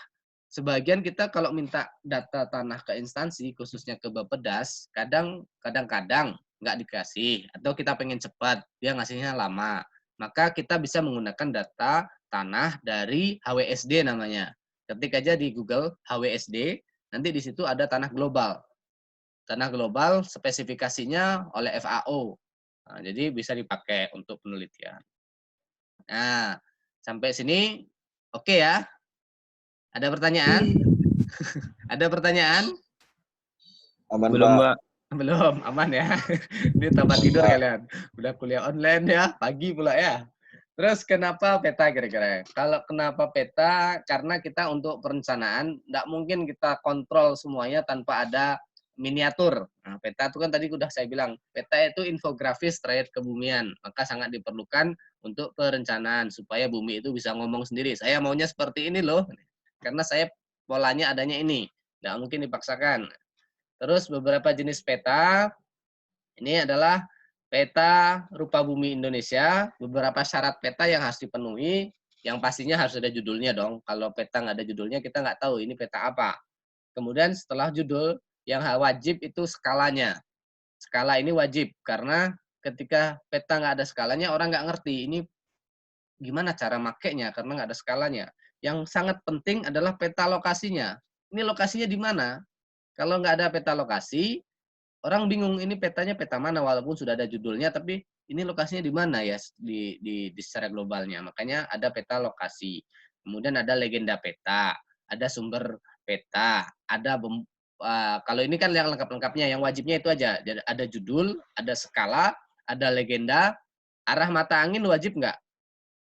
sebagian kita kalau minta data tanah ke instansi, khususnya ke Bappedas, kadang-kadang nggak dikasih, atau kita pengen cepat, dia ngasihnya lama. Maka kita bisa menggunakan data tanah dari HWSD namanya. Ketik aja di Google HWSD, nanti di situ ada tanah global. Tanah global spesifikasinya oleh FAO. Nah, jadi bisa dipakai untuk penelitian. Nah, sampai sini oke ya? Ada pertanyaan? Ada pertanyaan? Aman, Belum, Pak. Mbak. Belum, aman ya. Ini tempat tidur kalian. Udah kuliah online ya, pagi pula ya. Terus kenapa peta kira-kira? Kalau kenapa peta? Karena kita untuk perencanaan, nggak mungkin kita kontrol semuanya tanpa ada miniatur. Nah, peta itu kan tadi udah saya bilang, peta itu infografis terkait kebumian. Maka sangat diperlukan untuk perencanaan, supaya bumi itu bisa ngomong sendiri. Saya maunya seperti ini loh. Karena saya polanya adanya ini. Nggak mungkin dipaksakan. Terus beberapa jenis peta, ini adalah peta rupa bumi Indonesia, beberapa syarat peta yang harus dipenuhi, yang pastinya harus ada judulnya dong. Kalau peta nggak ada judulnya, kita nggak tahu ini peta apa. Kemudian setelah judul, yang wajib itu skalanya. Skala ini wajib, karena ketika peta nggak ada skalanya, orang nggak ngerti ini gimana cara makainya, karena nggak ada skalanya. Yang sangat penting adalah peta lokasinya. Ini lokasinya di mana? Kalau nggak ada peta lokasi, orang bingung ini petanya peta mana, walaupun sudah ada judulnya, tapi ini lokasinya di mana ya di secara globalnya. Makanya ada peta lokasi. Kemudian ada legenda peta, ada sumber peta, ada kalau ini kan yang lengkap-lengkapnya, yang wajibnya itu aja. Ada judul, ada skala, ada legenda, arah mata angin wajib nggak?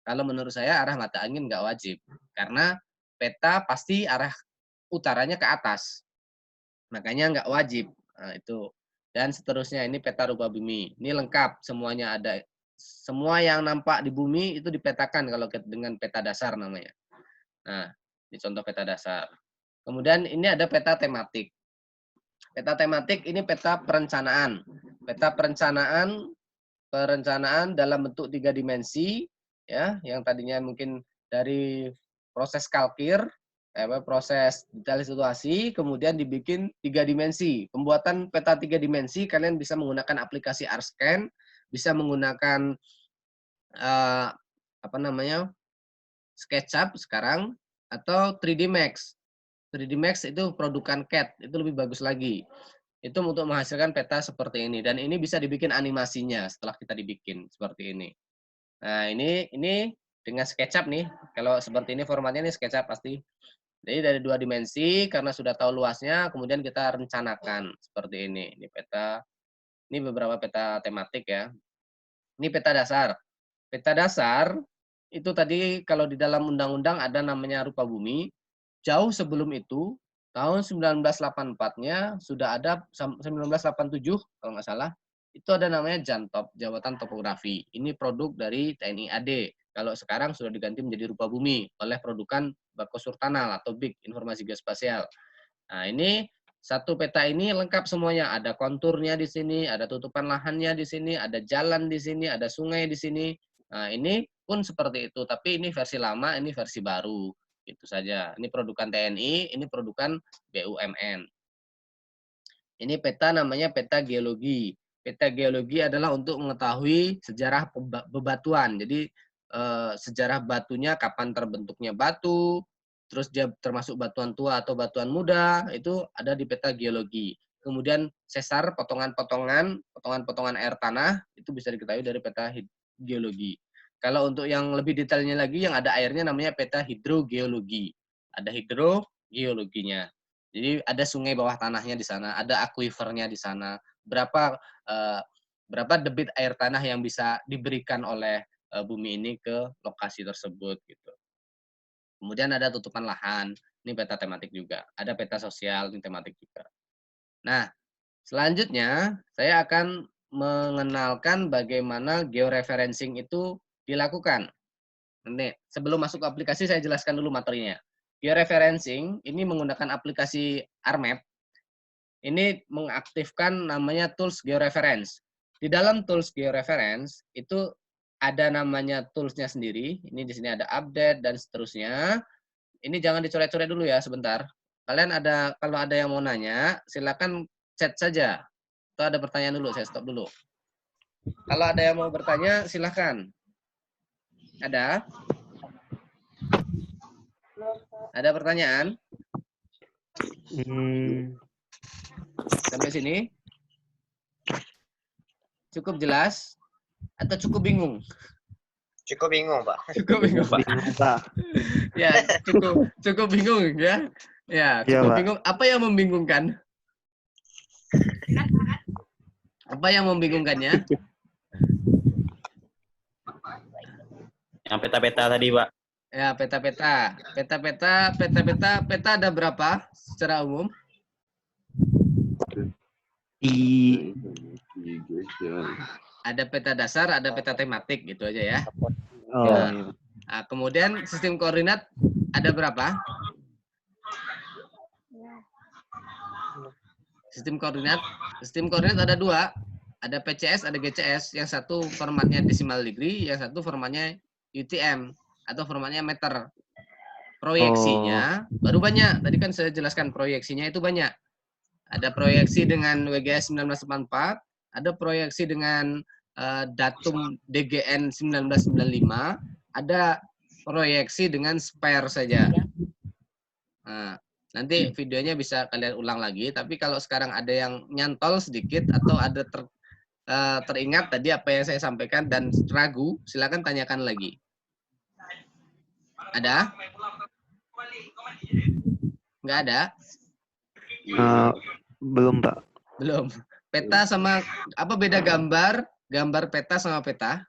Kalau menurut saya arah mata angin nggak wajib, karena peta pasti arah utaranya ke atas. Makanya nggak wajib. Nah, itu. Dan seterusnya, ini peta rupa bumi. Ini lengkap, semuanya ada semua yang nampak di bumi itu dipetakan kalau dengan peta dasar namanya. Nah, ini contoh peta dasar. Kemudian ini ada peta tematik. Peta tematik ini peta perencanaan. Peta perencanaan dalam bentuk 3 dimensi, ya, yang tadinya mungkin dari proses kalkir, proses detail situasi, kemudian dibikin 3 dimensi. Pembuatan peta 3 dimensi kalian bisa menggunakan aplikasi ArcScan, bisa menggunakan SketchUp sekarang, atau 3D Max. 3D Max itu produkan CAD, itu lebih bagus lagi. Itu untuk menghasilkan peta seperti ini. Dan ini bisa dibikin animasinya setelah kita dibikin seperti ini. Nah, ini dengan SketchUp nih. Kalau seperti ini formatnya nih SketchUp pasti. Jadi dari 2 dimensi, karena sudah tahu luasnya, kemudian kita rencanakan seperti ini. Ini peta, ini beberapa peta tematik ya. Ini peta dasar. Peta dasar itu tadi kalau di dalam undang-undang ada namanya rupa bumi. Jauh sebelum itu, tahun 1984-nya sudah ada, 1987 kalau nggak salah, itu ada namanya JANTOP, Jabatan Topografi. Ini produk dari TNI AD. Kalau sekarang sudah diganti menjadi rupa bumi oleh produkan Bako Surtanal atau BIK, Informasi Geospasial. Nah, ini satu peta ini lengkap semuanya. Ada konturnya di sini, ada tutupan lahannya di sini, ada jalan di sini, ada sungai di sini. Nah, ini pun seperti itu. Tapi ini versi lama, ini versi baru. Itu saja. Ini produkan TNI, ini produkan BUMN. Ini peta namanya peta geologi. Peta geologi adalah untuk mengetahui sejarah bebatuan. Jadi sejarah batunya, kapan terbentuknya batu, terus dia termasuk batuan tua atau batuan muda, itu ada di peta geologi. Kemudian sesar, potongan-potongan air tanah, itu bisa diketahui dari peta geologi. Kalau untuk yang lebih detailnya lagi, yang ada airnya namanya peta hidrogeologi. Ada hidrogeologinya. Jadi ada sungai bawah tanahnya di sana, ada aquifernya di sana, berapa debit air tanah yang bisa diberikan oleh bumi ini ke lokasi tersebut gitu. Kemudian ada tutupan lahan, ini peta tematik juga. Ada peta sosial, ini tematik juga. Nah, selanjutnya saya akan mengenalkan bagaimana georeferencing itu dilakukan. Nanti sebelum masuk ke aplikasi saya jelaskan dulu materinya. Georeferencing ini menggunakan aplikasi ArcMap. Ini mengaktifkan namanya tools georeference. Di dalam tools georeference itu ada namanya toolsnya sendiri. Ini di sini ada update dan seterusnya. Ini jangan dicoret-coret dulu ya sebentar. Kalian kalau ada yang mau nanya, silakan chat saja. Atau ada pertanyaan dulu, saya stop dulu. Kalau ada yang mau bertanya, silakan. Ada? Ada pertanyaan? Sampai sini? Cukup jelas? Atau cukup bingung? Cukup bingung, Pak. Cukup bingung, Pak. Ya, cukup bingung ya. Ya, cukup bingung. Apa yang membingungkan? Apa yang membingungkannya? Yang peta-peta tadi, Pak. Ya, peta-peta. Peta ada berapa secara umum? Ada peta dasar, ada peta tematik gitu aja ya. Nah, kemudian sistem koordinat ada berapa? Sistem koordinat ada 2. Ada PCS, ada GCS. Yang satu formatnya decimal degree, yang satu formatnya UTM atau formatnya meter. Proyeksinya baru banyak. Tadi kan saya jelaskan proyeksinya itu banyak. Ada proyeksi dengan WGS 1984, ada proyeksi dengan datum DGN 1995, ada proyeksi dengan spare saja. Nah, nanti videonya bisa kalian ulang lagi, tapi kalau sekarang ada yang nyantol sedikit atau ada teringat tadi apa yang saya sampaikan dan ragu, silakan tanyakan lagi. Ada? Nggak ada? Belum, Pak. Belum. Peta sama apa beda gambar peta sama peta?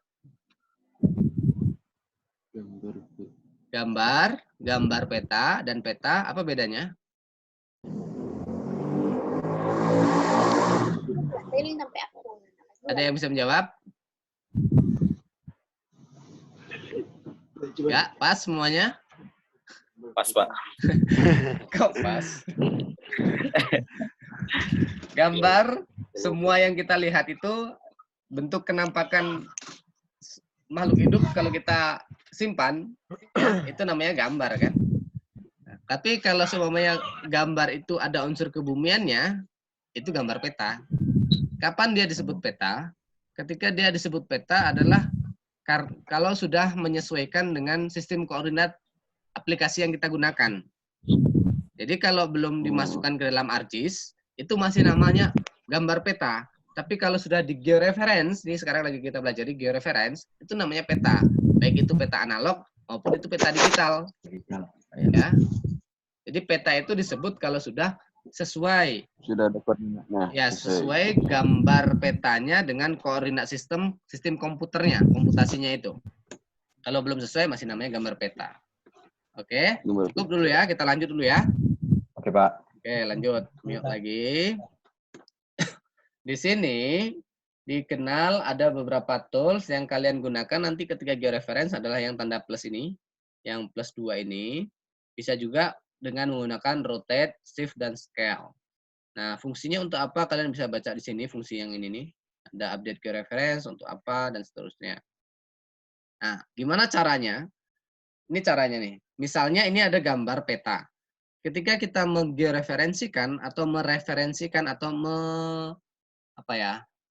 Gambar peta dan peta apa bedanya? Ada yang bisa menjawab? Ya, pas semuanya? Pas, Pak. Kok pas? Gambar, semua yang kita lihat itu bentuk kenampakan makhluk hidup kalau kita simpan, ya, itu namanya gambar kan. Nah, tapi kalau semuanya gambar itu ada unsur kebumiannya, itu gambar peta. Kapan dia disebut peta? Ketika dia disebut peta adalah kalau sudah menyesuaikan dengan sistem koordinat aplikasi yang kita gunakan. Jadi kalau belum dimasukkan ke dalam ArcGIS, itu masih namanya gambar peta. Tapi kalau sudah di georeference, ini sekarang lagi kita belajar di georeference, itu namanya peta. Baik itu peta analog maupun itu peta digital. Ya. Jadi peta itu disebut kalau sudah sesuai. Sudah ada koordinatnya. Ya, sesuai gambar petanya dengan koordinat sistem komputernya, komputasinya itu. Kalau belum sesuai masih namanya gambar peta. Oke, cukup dulu ya, kita lanjut dulu ya. Oke, Pak. Oke, lanjut. Mute lagi. Di sini dikenal ada beberapa tools yang kalian gunakan nanti ketika georeference adalah yang tanda plus ini, yang plus 2 ini. Bisa juga dengan menggunakan rotate, shift, dan scale. Nah, fungsinya untuk apa? Kalian bisa baca di sini fungsi yang ini nih. Ada update georeference untuk apa dan seterusnya. Nah, gimana caranya? Ini caranya nih. Misalnya ini ada gambar peta. Ketika kita menggeoreferensikan atau mereferensikan atau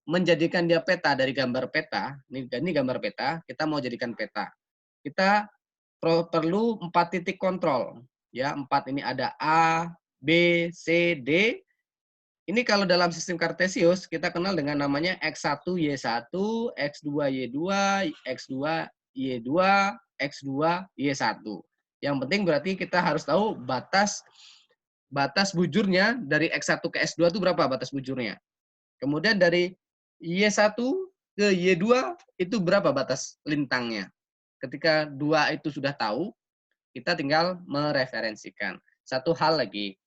menjadikan dia peta dari gambar peta, ini gambar peta, kita mau jadikan peta. Kita perlu 4 titik kontrol. Ya, 4 ini ada A, B, C, D. Ini kalau dalam sistem Kartesius kita kenal dengan namanya X1, Y1, X2, Y2, X2, Y2, X2, Y1. Yang penting berarti kita harus tahu batas bujurnya dari X1 ke S2 itu berapa batas bujurnya. Kemudian dari Y1 ke Y2 itu berapa batas lintangnya. Ketika 2 itu sudah tahu, kita tinggal mereferensikan. Satu hal lagi,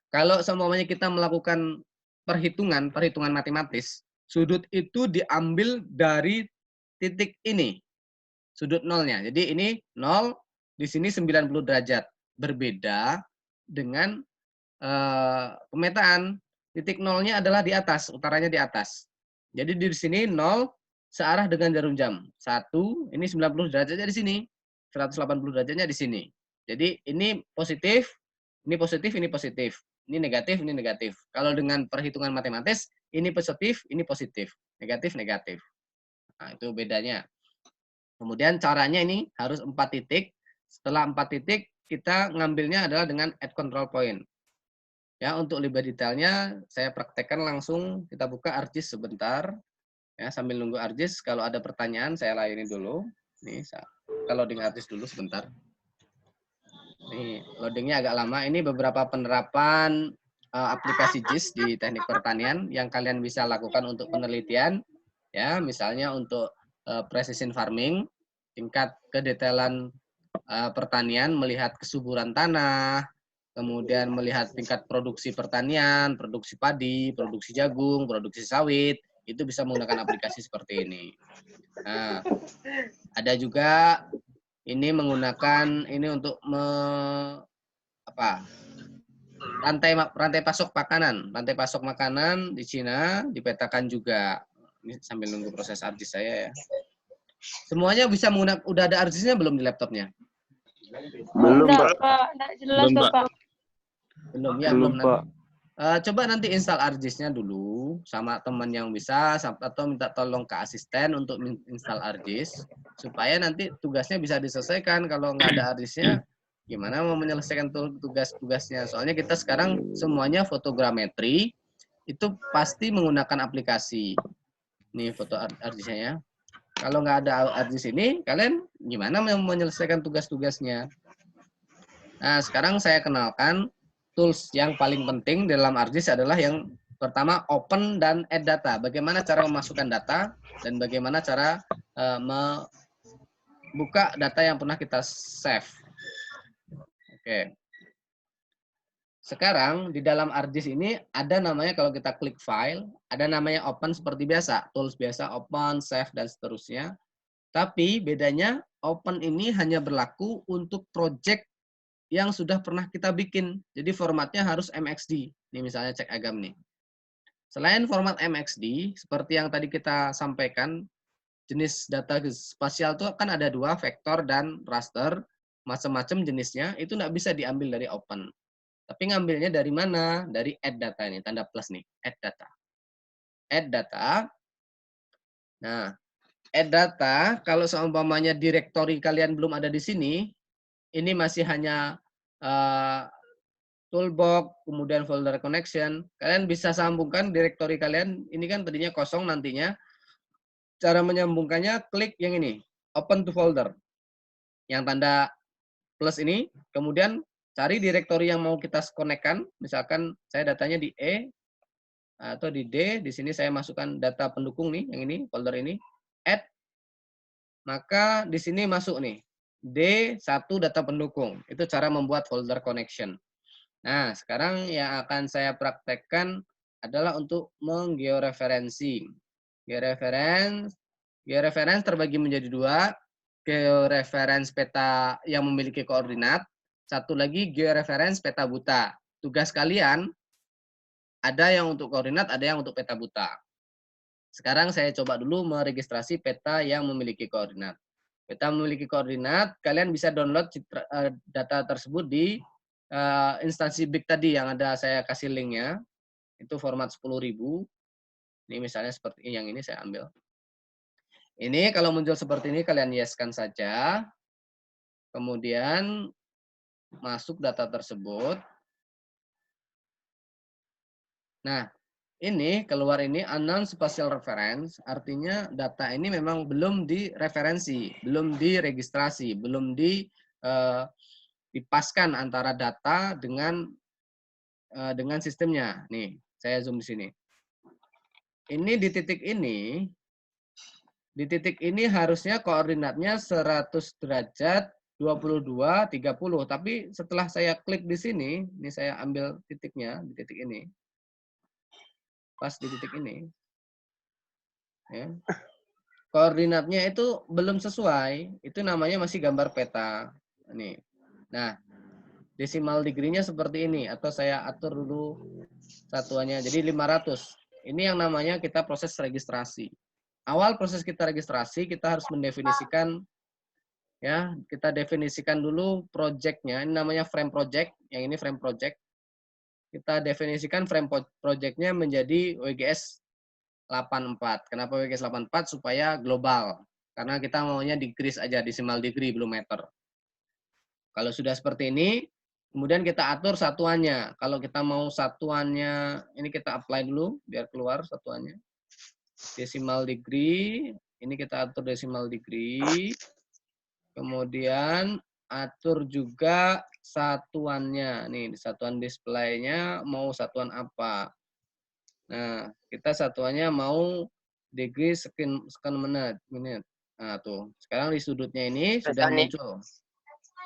kalau semuanya kita melakukan perhitungan matematis, sudut itu diambil dari titik ini, sudut nolnya. Jadi ini 0, di sini 90 derajat. Berbeda dengan pemetaan, titik nolnya adalah di atas, utaranya di atas. Jadi di sini 0 searah dengan jarum jam. 1, ini 90 derajatnya di sini. 180 derajatnya di sini. Jadi ini positif, ini positif, ini positif. Ini negatif, ini negatif. Kalau dengan perhitungan matematis, ini positif, ini positif. Negatif, negatif. Nah, itu bedanya. Kemudian caranya ini harus 4 titik. Setelah 4 titik, kita ngambilnya adalah dengan add control point. Ya, untuk lebih detailnya, saya praktekkan langsung. Kita buka ArcGIS sebentar. Ya, sambil nunggu ArcGIS, kalau ada pertanyaan, saya layani dulu. Nih, kalau loading ArcGIS dulu sebentar. Nih, loadingnya agak lama. Ini beberapa penerapan aplikasi GIS di teknik pertanian yang kalian bisa lakukan untuk penelitian. Ya, misalnya untuk precision farming, tingkat kedetailan pertanian, melihat kesuburan tanah, kemudian melihat tingkat produksi pertanian, produksi padi, produksi jagung, produksi sawit, itu bisa menggunakan aplikasi seperti ini. Nah, ada juga ini menggunakan ini untuk rantai pasok makanan. Rantai pasok makanan di Cina dipetakan juga. Ini sambil nunggu proses ArcGIS saya ya. Semuanya bisa menggunakan, udah ada ArcGIS-nya belum di laptopnya? Belum, Enggak, Pak. Pak. Enggak jelas, Belum, Pak. Bapak. Belum ya, Belum, belum. Pak. Coba nanti install ArcGIS-nya dulu sama teman yang bisa, atau minta tolong ke asisten untuk install ArcGIS supaya nanti tugasnya bisa diselesaikan. Kalau nggak ada ArcGIS-nya, gimana mau menyelesaikan tugas-tugasnya? Soalnya kita sekarang semuanya fotogrametri itu pasti menggunakan aplikasi. Nih foto ArcGIS-nya ya. Kalau nggak ada ArcGIS ini, kalian gimana mau menyelesaikan tugas-tugasnya? Nah, sekarang saya kenalkan tools yang paling penting dalam ArcGIS adalah yang pertama open dan add data. Bagaimana cara memasukkan data dan bagaimana cara membuka data yang pernah kita save. Oke. Sekarang di dalam ArcGIS ini ada namanya kalau kita klik file, ada namanya open seperti biasa, tools biasa open, save dan seterusnya. Tapi bedanya open ini hanya berlaku untuk project yang sudah pernah kita bikin. Jadi formatnya harus MXD. Ini misalnya cek agam nih. Selain format MXD, seperti yang tadi kita sampaikan, jenis data spasial itu kan ada dua, vektor dan raster. Macam-macam jenisnya, itu nggak bisa diambil dari open. Tapi ngambilnya dari mana? Dari add data ini, tanda plus nih, add data. Add data. Nah, add data, kalau seumpamanya direktori kalian belum ada di sini, ini masih hanya toolbox, kemudian folder connection. Kalian bisa sambungkan direktori kalian, ini kan tadinya kosong nantinya. Cara menyambungkannya, klik yang ini, open to folder. Yang tanda plus ini, kemudian cari direktori yang mau kita konekkan. Misalkan saya datanya di E atau di D, di sini saya masukkan data pendukung nih, yang ini, folder ini, add. Maka di sini masuk nih, D1 data pendukung. Itu cara membuat folder connection. Nah, sekarang yang akan saya praktekkan adalah untuk menggeoreferensi. Georeference terbagi menjadi dua. Georeference peta yang memiliki koordinat. Satu lagi georeference peta buta. Tugas kalian ada yang untuk koordinat, ada yang untuk peta buta. Sekarang saya coba dulu meregistrasi peta yang memiliki koordinat. Peta memiliki koordinat, kalian bisa download data tersebut di instansi Big tadi yang ada saya kasih linknya. Itu format 10.000. Ini misalnya seperti yang ini saya ambil. Ini kalau muncul seperti ini kalian yeskan saja. Kemudian masuk data tersebut. Nah, ini keluar ini unknown spatial reference, artinya data ini memang belum direferensi, belum diregistrasi, belum dipaskan antara data dengan sistemnya. Nih, saya zoom di sini. Ini di titik ini harusnya koordinatnya 100 derajat 22, 30. Tapi setelah saya klik di sini, ini saya ambil titiknya di titik ini. Pas di titik ini. Ya. Koordinatnya itu belum sesuai. Itu namanya masih gambar peta. Nih. Nah, decimal degree-nya seperti ini. Atau saya atur dulu satuannya. Jadi 500. Ini yang namanya kita proses registrasi. Awal proses kita registrasi, kita harus mendefinisikan, ya, kita definisikan dulu project-nya. Ini namanya frame project. Yang ini frame project. Kita definisikan frame project-nya menjadi WGS 84. Kenapa WGS 84? Supaya global. Karena kita maunya degrees aja, decimal degree, belum meter. Kalau sudah seperti ini, kemudian kita atur satuannya. Kalau kita mau satuannya, ini kita apply dulu, biar keluar satuannya. Decimal degree, ini kita atur decimal degree. Kemudian atur juga satuannya. Nih, satuan display-nya mau satuan apa. Nah, kita satuannya mau degree sekian menit. Nah, tuh. Sekarang di sudutnya ini sudah muncul.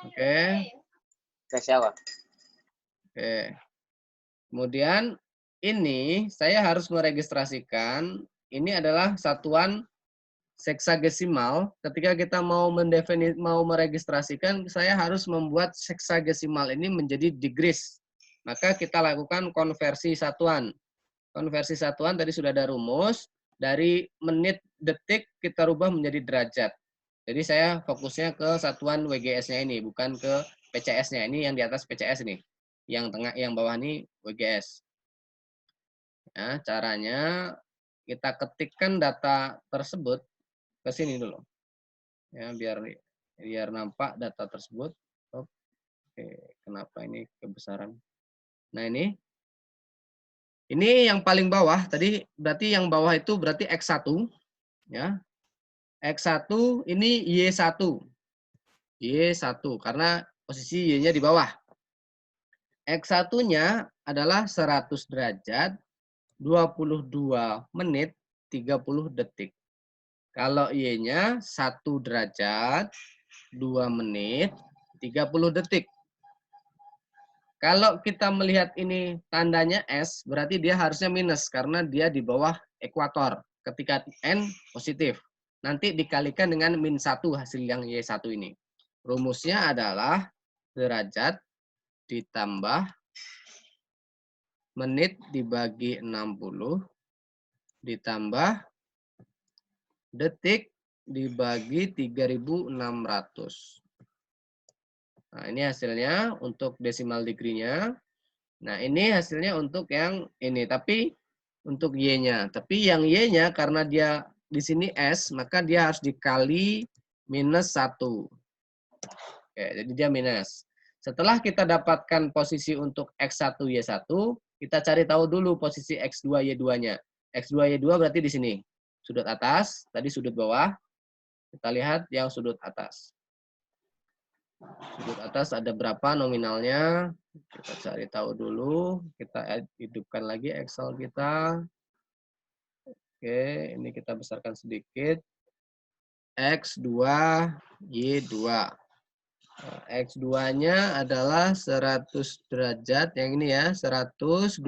Oke. Oke. Kemudian ini saya harus meregistrasikan, ini adalah satuan heksagesimal. Ketika kita mau meregistrasikan, saya harus membuat heksagesimal ini menjadi degrees. Maka kita lakukan konversi satuan. Konversi satuan tadi sudah ada rumus. Dari menit, detik kita rubah menjadi derajat. Jadi saya fokusnya ke satuan WGS-nya ini, bukan ke PCS-nya. Ini yang di atas PCS ini. Yang tengah, yang bawah ini WGS. Nah, caranya kita ketikkan data tersebut ke sini dulu. Ya, biar nampak data tersebut. Oke, kenapa ini kebesaran? Nah, ini yang paling bawah tadi, berarti yang bawah itu berarti X1 ya. X1 ini Y1. Y1 karena posisi Y-nya di bawah. X1-nya adalah 100 derajat 22 menit 30 detik. Kalau Y-nya 1 derajat 2 menit 30 detik. Kalau kita melihat ini tandanya S, berarti dia harusnya minus karena dia di bawah ekuator. Ketika N positif. nanti dikalikan dengan min 1 hasil yang Y1 ini. Rumusnya adalah derajat ditambah menit dibagi 60 ditambah detik dibagi 3.600. Nah, ini hasilnya untuk decimal degree-nya. Nah, ini hasilnya untuk yang ini, tapi untuk Y-nya. Tapi yang Y-nya karena dia di sini S, maka dia harus dikali minus 1. Oke, jadi dia minus. Setelah kita dapatkan posisi untuk X1, Y1, kita cari tahu dulu posisi X2, Y2-nya. X2, Y2 berarti di sini. Sudut atas, tadi sudut bawah. Kita lihat yang sudut atas. Sudut atas ada berapa nominalnya? Kita cari tahu dulu. Kita hidupkan lagi Excel kita. Oke, ini kita besarkan sedikit. X2, Y2. X2-nya adalah 100 derajat. Yang ini ya, 125.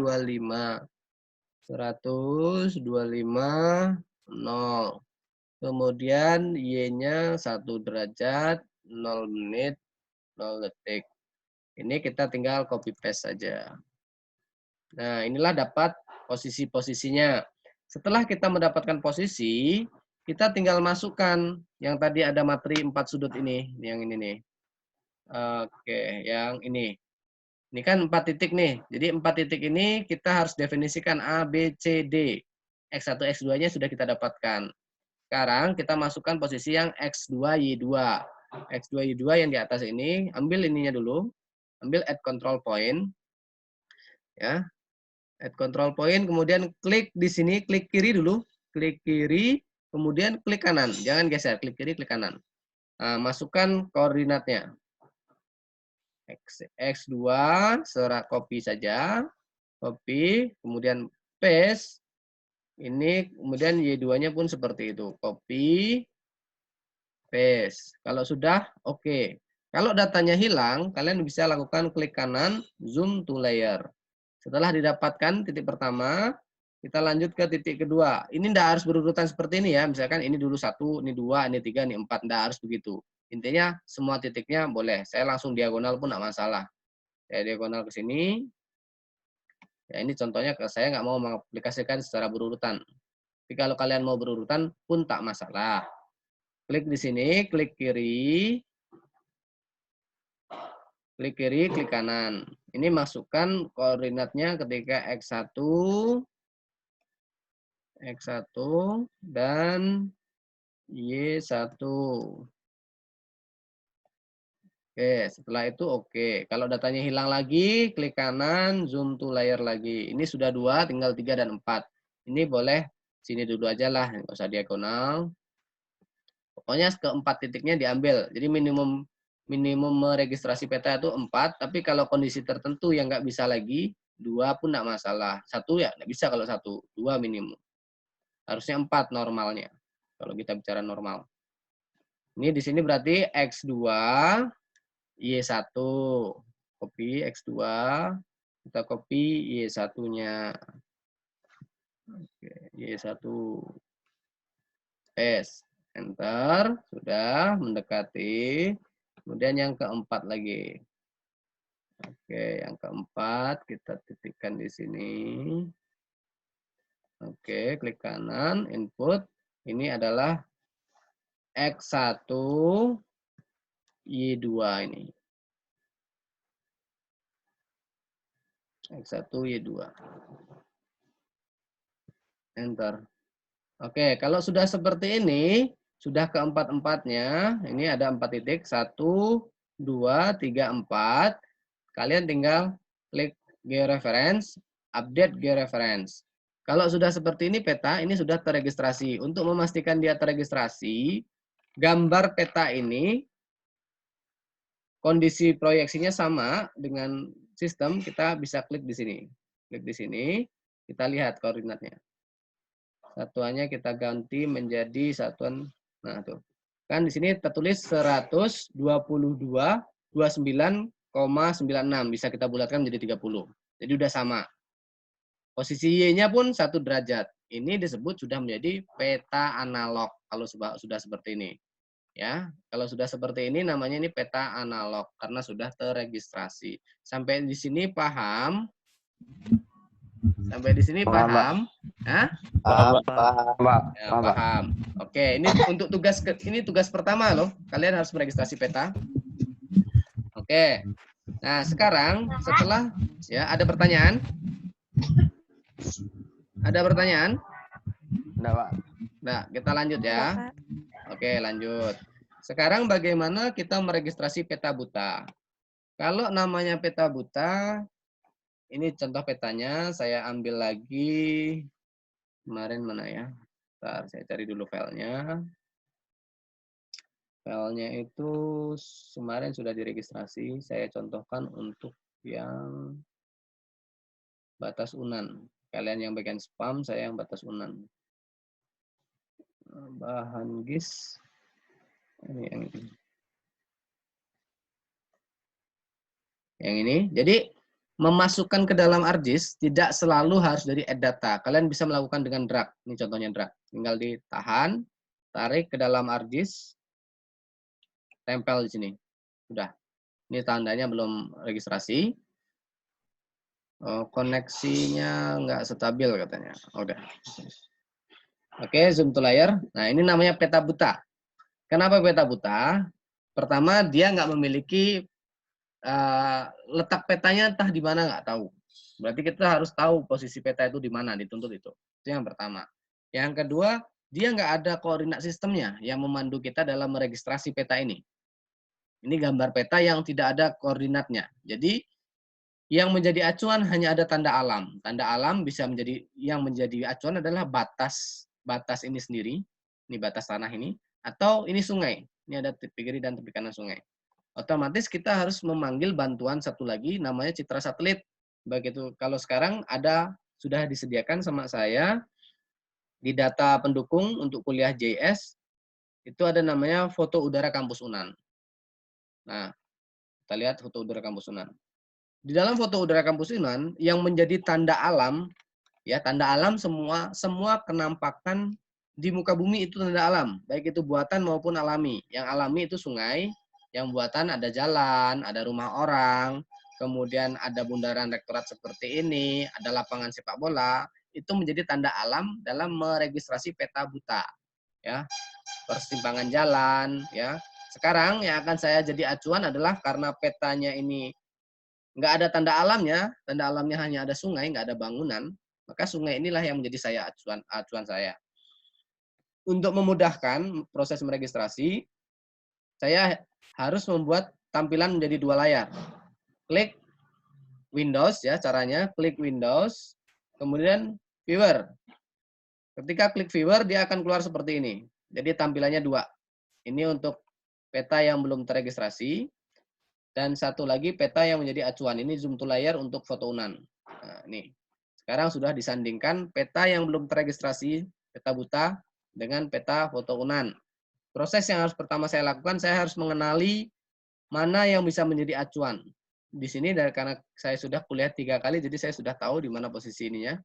125, 0. Kemudian Y-nya 1 derajat, 0 menit, 0 detik. Ini kita tinggal copy paste saja. Nah, inilah dapat posisi-posisinya. Setelah kita mendapatkan posisi, kita tinggal masukkan yang tadi ada materi 4 sudut ini, yang ini nih. Oke, yang ini. Ini kan 4 titik nih. Jadi 4 titik ini kita harus definisikan A, B, C, D. X1, X2-nya sudah kita dapatkan. Sekarang kita masukkan posisi yang X2, Y2. X2, Y2 yang di atas ini, ambil ininya dulu. Ambil add control point. Ya. Add control point, kemudian klik di sini, klik kiri dulu. Klik kiri, kemudian klik kanan. Jangan geser, klik kiri, klik kanan. Nah, masukkan koordinatnya. X2, serat copy saja. Copy, kemudian paste. Ini kemudian Y2-nya pun seperti itu. Copy, paste. Kalau sudah, oke. Kalau datanya hilang, kalian bisa lakukan klik kanan, zoom to layer. Setelah didapatkan titik pertama, kita lanjut ke titik kedua. Ini tidak harus berurutan seperti ini ya. Misalkan ini dulu 1, ini 2, ini 3, ini 4. Tidak harus begitu. Intinya semua titiknya boleh. Saya langsung diagonal pun tidak masalah. Saya diagonal ke sini. Ya, ini contohnya saya nggak mau mengaplikasikan secara berurutan. Tapi kalau kalian mau berurutan pun tak masalah. Klik di sini, klik kiri, klik kanan. Ini masukkan koordinatnya ketika X1, dan Y1. Oke, setelah itu oke. Kalau datanya hilang lagi, klik kanan, zoom to layer lagi. Ini sudah 2, tinggal 3 dan 4. Ini boleh sini dulu aja lah, nggak usah diagonal. Pokoknya keempat titiknya diambil. Jadi minimum meregistrasi peta itu 4, tapi kalau kondisi tertentu yang nggak bisa lagi, 2 pun nggak masalah. 1 ya nggak bisa kalau 1, 2 minimum. Harusnya 4 normalnya, kalau kita bicara normal. Ini di sini berarti X2, Y1, copy X2, kita copy Y1-nya. Oke, Y1, paste, enter, sudah mendekati. Kemudian yang keempat lagi. Oke, yang keempat kita titikkan di sini. Oke, klik kanan, input. Ini adalah X1, Y2 ini. X1, Y2. Enter. Oke, kalau sudah seperti ini, sudah keempat-empatnya, ini ada 4 titik, 1, 2, 3, 4. Kalian tinggal klik georeference, update georeference. Kalau sudah seperti ini peta, ini sudah terregistrasi. Untuk memastikan dia terregistrasi, gambar peta ini, kondisi proyeksinya sama dengan sistem, kita bisa klik di sini. Klik di sini, kita lihat koordinatnya. Satuannya kita ganti menjadi satuan, nah tuh. Kan di sini tertulis 122,29,96. Bisa kita bulatkan menjadi 30. Jadi udah sama. Posisi Y-nya pun 1 derajat. ini disebut sudah menjadi peta analog kalau sudah seperti ini. Ya, kalau sudah seperti ini namanya ini peta analog karena sudah terregistrasi. Sampai di sini paham? Sampai di sini paham? Hah? Paham, Pak. Ya, paham. Oke, ini untuk tugas pertama loh. Kalian harus meregistrasi peta. Oke. Nah, sekarang setelah ya ada pertanyaan? Ada pertanyaan? Enggak, Pak. Nah, kita lanjut ya. Oke, lanjut. Sekarang bagaimana kita meregistrasi peta buta? Kalau namanya peta buta, ini contoh petanya, saya ambil lagi. Kemarin mana ya? Bentar, saya cari dulu filenya. Filenya itu kemarin sudah diregistrasi. Saya contohkan untuk yang batas UNAN. Kalian yang bagian spam, saya yang batas UNAN. Bahan GIS. Ini yang ini. Yang ini. Jadi memasukkan ke dalam ArcGIS tidak selalu harus dari add data. Kalian bisa melakukan dengan drag. Ini contohnya drag. Tinggal ditahan, tarik ke dalam ArcGIS, tempel di sini. Sudah. Ini tandanya belum registrasi. Koneksinya nggak stabil katanya. Udah. Oke, zoom to layer. Nah, ini namanya peta buta. Kenapa peta buta? Pertama, dia nggak memiliki letak petanya entah di mana nggak tahu. Berarti kita harus tahu posisi peta itu di mana, dituntut itu. Itu yang pertama. Yang kedua, dia nggak ada koordinat sistemnya yang memandu kita dalam meregistrasi peta ini. Ini gambar peta yang tidak ada koordinatnya. Jadi yang menjadi acuan hanya ada tanda alam. Tanda alam bisa menjadi yang menjadi acuan adalah batas ini sendiri. Ini batas tanah ini. Atau ini sungai. Ini ada tepi kiri dan tepi kanan sungai. Otomatis kita harus memanggil bantuan satu lagi namanya citra satelit. Begitu kalau sekarang sudah disediakan sama saya di data pendukung untuk kuliah JS itu ada namanya foto udara kampus UNAN. Nah, kita lihat foto udara kampus UNAN. Di dalam foto udara kampus UNAN yang menjadi tanda alam ya, tanda alam semua kenampakan di muka bumi itu tanda alam, baik itu buatan maupun alami. Yang alami itu sungai, yang buatan ada jalan, ada rumah orang, kemudian ada bundaran rektorat seperti ini, ada lapangan sepak bola, itu menjadi tanda alam dalam meregistrasi peta buta. Ya, persimpangan jalan, ya. Sekarang yang akan saya jadi acuan adalah karena petanya ini nggak ada tanda alamnya hanya ada sungai, nggak ada bangunan, maka sungai inilah yang menjadi acuan saya. Untuk memudahkan proses meregistrasi, saya harus membuat tampilan menjadi 2 layar. Klik Windows ya caranya, klik Windows, kemudian Viewer. Ketika klik Viewer dia akan keluar seperti ini. Jadi tampilannya 2. Ini untuk peta yang belum terregistrasi dan satu lagi peta yang menjadi acuan. Ini zoom to layer untuk foto UNAN. Nah, ini. Sekarang sudah disandingkan peta yang belum terregistrasi, peta buta dengan peta foto UNAN. Proses yang harus pertama saya lakukan, saya harus mengenali mana yang bisa menjadi acuan. Di sini karena saya sudah kuliah 3 kali, jadi saya sudah tahu di mana posisi ininya.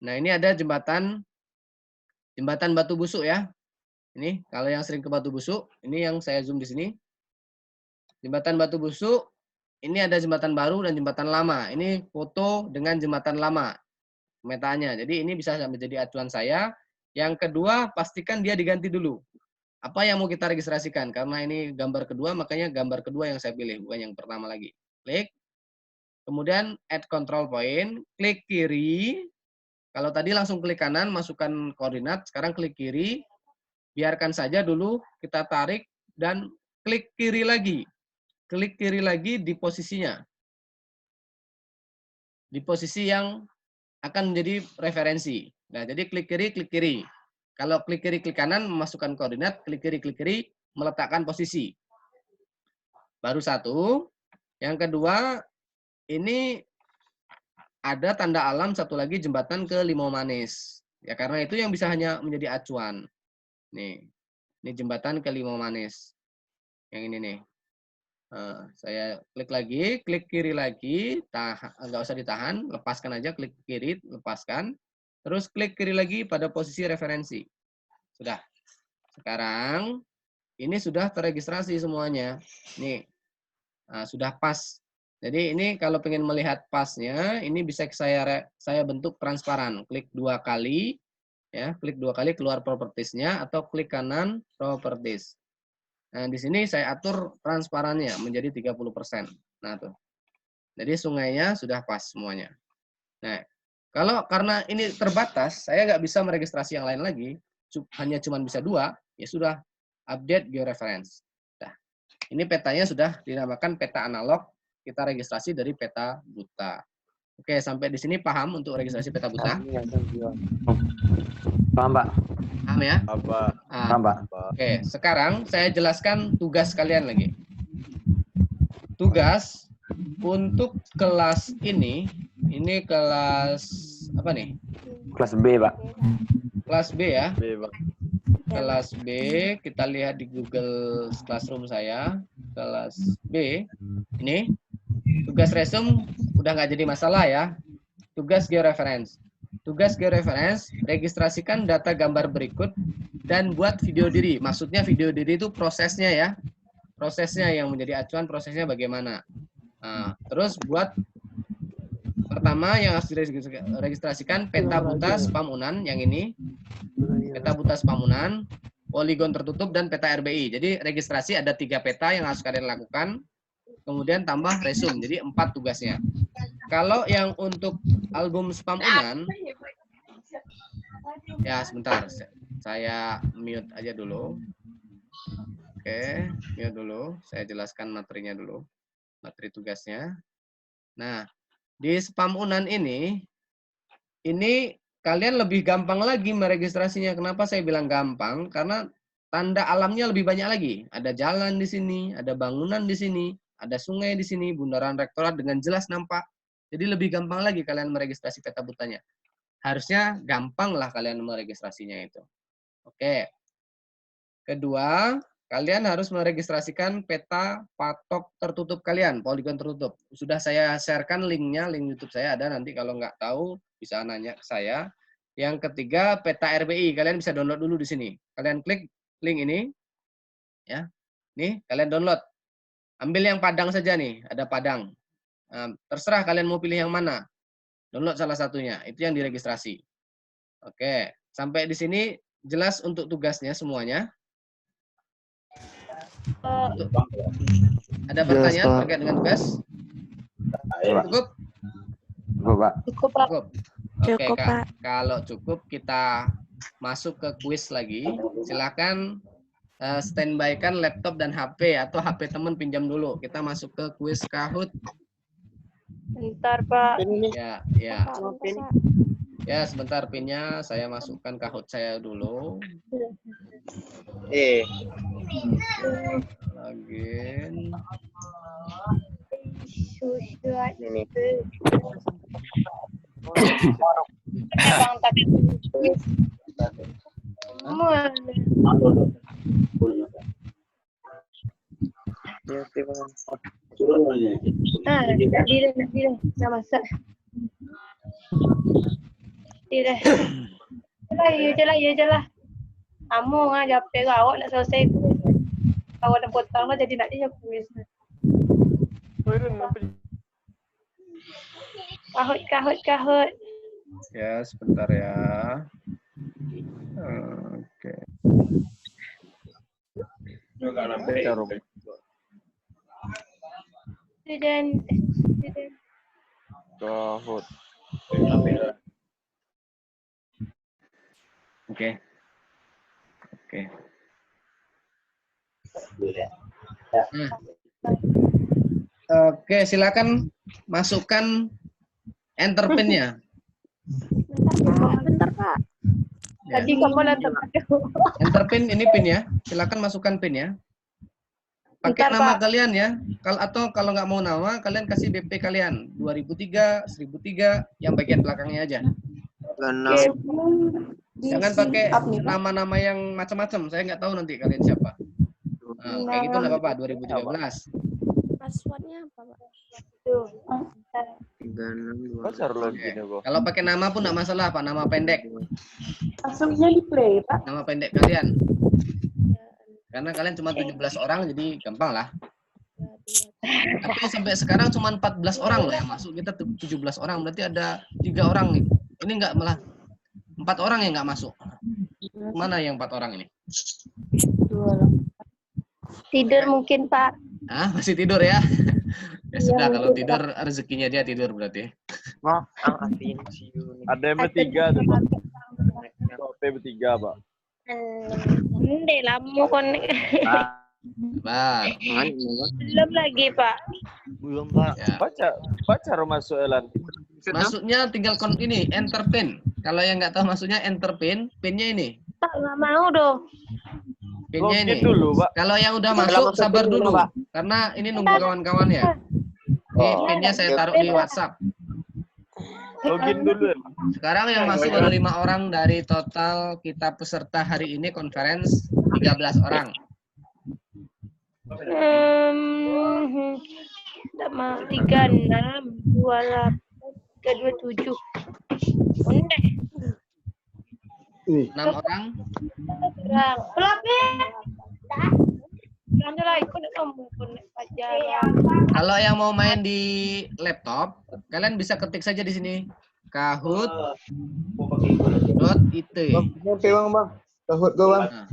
Nah, ini ada jembatan Batu Busuk ya. Ini kalau yang sering ke Batu Busuk, ini yang saya zoom di sini. Jembatan Batu Busuk, ini ada jembatan baru dan jembatan lama. Ini foto dengan jembatan lama pemetaannya. Jadi ini bisa menjadi acuan saya. Yang kedua, pastikan dia diganti dulu. Apa yang mau kita registrasikan? Karena ini gambar kedua, makanya gambar kedua yang saya pilih, bukan yang pertama lagi. Klik. Kemudian add control point, klik kiri. Kalau tadi langsung klik kanan, masukkan koordinat. Sekarang klik kiri. Biarkan saja dulu, kita tarik dan klik kiri lagi. Klik kiri lagi di posisinya. Di posisi yang akan menjadi referensi. Nah, jadi klik kiri. Kalau klik klik kanan, memasukkan koordinat, klik kiri, meletakkan posisi. Baru satu. Yang kedua, ini ada tanda alam satu lagi jembatan ke Limau Manis. Ya, karena itu yang bisa hanya menjadi acuan. Nih, ini jembatan ke Limau Manis. Yang ini nih. Nah, saya klik lagi, klik kiri lagi, nggak usah ditahan, lepaskan aja, klik kiri, lepaskan. Terus klik kiri lagi pada posisi referensi. Sudah. Sekarang ini sudah terregistrasi semuanya. Nih. Nah, sudah pas. Jadi ini kalau pengen melihat pasnya, ini bisa saya bentuk transparan. Klik 2 kali, ya, klik 2 kali keluar propertiesnya atau klik kanan properties. Nah, di sini saya atur transparannya menjadi 30%. Nah, tuh. Jadi sungainya sudah pas semuanya. Nah, karena ini terbatas, saya nggak bisa meregistrasi yang lain lagi, hanya cuma bisa 2, ya sudah, update georeference. Nah, ini petanya sudah dinamakan peta analog, kita registrasi dari peta buta. Oke, sampai di sini paham untuk registrasi peta buta? Paham, Pak? Paham ya? Apa? Nah, Paham, Pak? oke, sekarang saya jelaskan tugas kalian lagi. Tugas untuk kelas ini kelas apa nih? Kelas B, Pak. Kelas B ya. B, Pak. Kelas B, kita lihat di Google Classroom saya. Kelas B, ini tugas resume udah nggak jadi masalah ya. Tugas georeference. Tugas georeference, registrasikan data gambar berikut dan buat video diri. Maksudnya video diri itu prosesnya ya. Prosesnya yang menjadi acuan, prosesnya bagaimana. Nah, terus buat pertama yang harus diregistrasikan peta buta spam unan yang ini. Peta buta spam unan, poligon tertutup dan peta RBI. Jadi registrasi ada 3 peta yang harus kalian lakukan. Kemudian tambah resume. Jadi 4 tugasnya. Kalau yang untuk album spam unan, ya sebentar, saya mute aja dulu. Oke, mute dulu. Saya jelaskan materinya dulu. Materi tugasnya. Nah, di spam unan ini kalian lebih gampang lagi meregistrasinya. Kenapa saya bilang gampang? Karena tanda alamnya lebih banyak lagi. Ada jalan di sini, ada bangunan di sini, ada sungai di sini, bundaran rektorat dengan jelas nampak. Jadi lebih gampang lagi kalian meregistrasi peta butanya. Harusnya gampang lah kalian meregistrasinya itu. Oke. Kedua, kalian harus meregistrasikan peta patok tertutup kalian, poligon tertutup. Sudah saya sharekan linknya, link YouTube saya ada, nanti kalau nggak tahu bisa nanya ke saya. Yang ketiga, peta RBI, kalian bisa download dulu di sini. Kalian klik link ini, ya. Nih, kalian download. Ambil yang Padang saja nih, ada Padang. Nah, terserah kalian mau pilih yang mana. Download salah satunya, itu yang diregistrasi. Oke, sampai di sini jelas untuk tugasnya semuanya. Ada pertanyaan terkait dengan tugas? Cukup? Cukup, Pak. Cukup, Pak. Cukup. Oke, Kak. Kalau cukup kita masuk ke kuis lagi. Silakan standby-kan laptop dan HP atau HP teman pinjam dulu. Kita masuk ke kuis Kahoot. Bentar, Pak. Ya, ya. Ya, sebentar pinnya saya masukkan Kahoot saya dulu. Login. Ini. Dah masak. Dah. Ya je lah. Kamu jawab tega awak nak selesai tu. Awak nak potong jadi nak dia kuis. Kahut. Ya, sebentar ya. Oke. Student. Kahoot. Oke. Oke, silakan masukkan enter pin-nya. Bentar, Pak. Ya. Tadi kamu lantar. Enter pin, ini pin ya. Silakan masukkan pin ya. Pakai Bentar, nama Pak. kalian ya. Atau kalau nggak mau nama, kalian kasih BP kalian. 2003, 1003, yang bagian belakangnya aja. Jangan pakai nama-nama yang macam-macam. Saya nggak tahu nanti kalian siapa. Nah, kayak gitu nggak apa-apa. 2013. Passwordnya apa, Pak? Tuh. Pacar login aku. Kalau pakai nama pun nggak masalah, Pak. Nama pendek. Langsungnya di play, Pak. Nama pendek kalian. Karena kalian cuma 17 orang, jadi gampang lah. Tapi sampai sekarang cuma 14 orang loh yang masuk. Kita 17 orang, berarti ada 3 orang nih. Ini nggak malah 4 orang yang nggak masuk. Mana yang 4 orang ini? Tidur mungkin, Pak. Ah, masih tidur ya? Ya sudah, kalau tidur rezekinya dia tidur berarti. Ada yang bertiga tuh, Pak. HP bertiga, Pak. Ndek lamu kon. Pak. Belum lagi, Pak. Belum, Pak. Ya. Pacar masuk Elan. Masuknya tinggal ini, enter pin. Kalau yang nggak tahu masuknya enter pin, pinnya ini. Pak nggak mau doh. Pinnya ini. Login dulu, Pak. Kalau yang udah masuk, sabar dulu. Karena ini nunggu kawan-kawannya. Ini pinnya saya taruh di WhatsApp. Login dulu ya, Pak. Sekarang yang masuk baru 5 orang dari total kita peserta hari ini conference 13 orang. Tidak mau 36, 28, 327. Udah. 6 orang. Kurang. Berapa? Belanja lah ikut kamu pajar. Kalau yang mau main di laptop, kalian bisa ketik saja di sini. kahoot.it. Oke, Bang. Kahoot gua, Bang. Nah.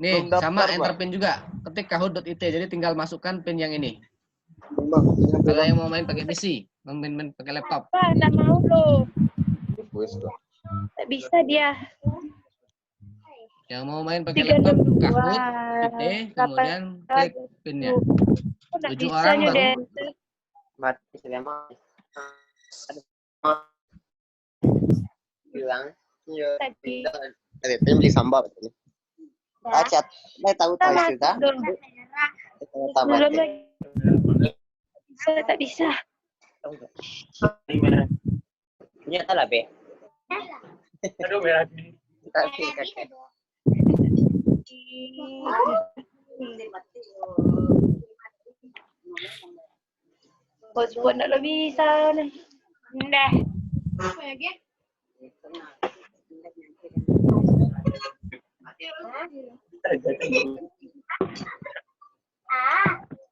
Nih, Belum daftar, sama Pak. enter pin juga. Ketik kahoot.it. Jadi tinggal masukkan pin yang ini. Bang. Kalau yang mau main pakai PC, main pakai laptop. Pak, nggak mau loh. Wes, Bang. Tak bisa dia. Yang mau main pakai laptop, 32, kahoot.it, kemudian klik pinnya. Aku nggak 7 bisa orang baru. nyudahin. Mati selama. Bilang, iya. Tadi. Tadi itu beli sambal. Acat, saya tahu tahu Sama sudah. dong. Belum lagi. Saya tak bisa. Punya salah, Be. Aduh, merah. Bos buat nak lebih bisa nih. Dah.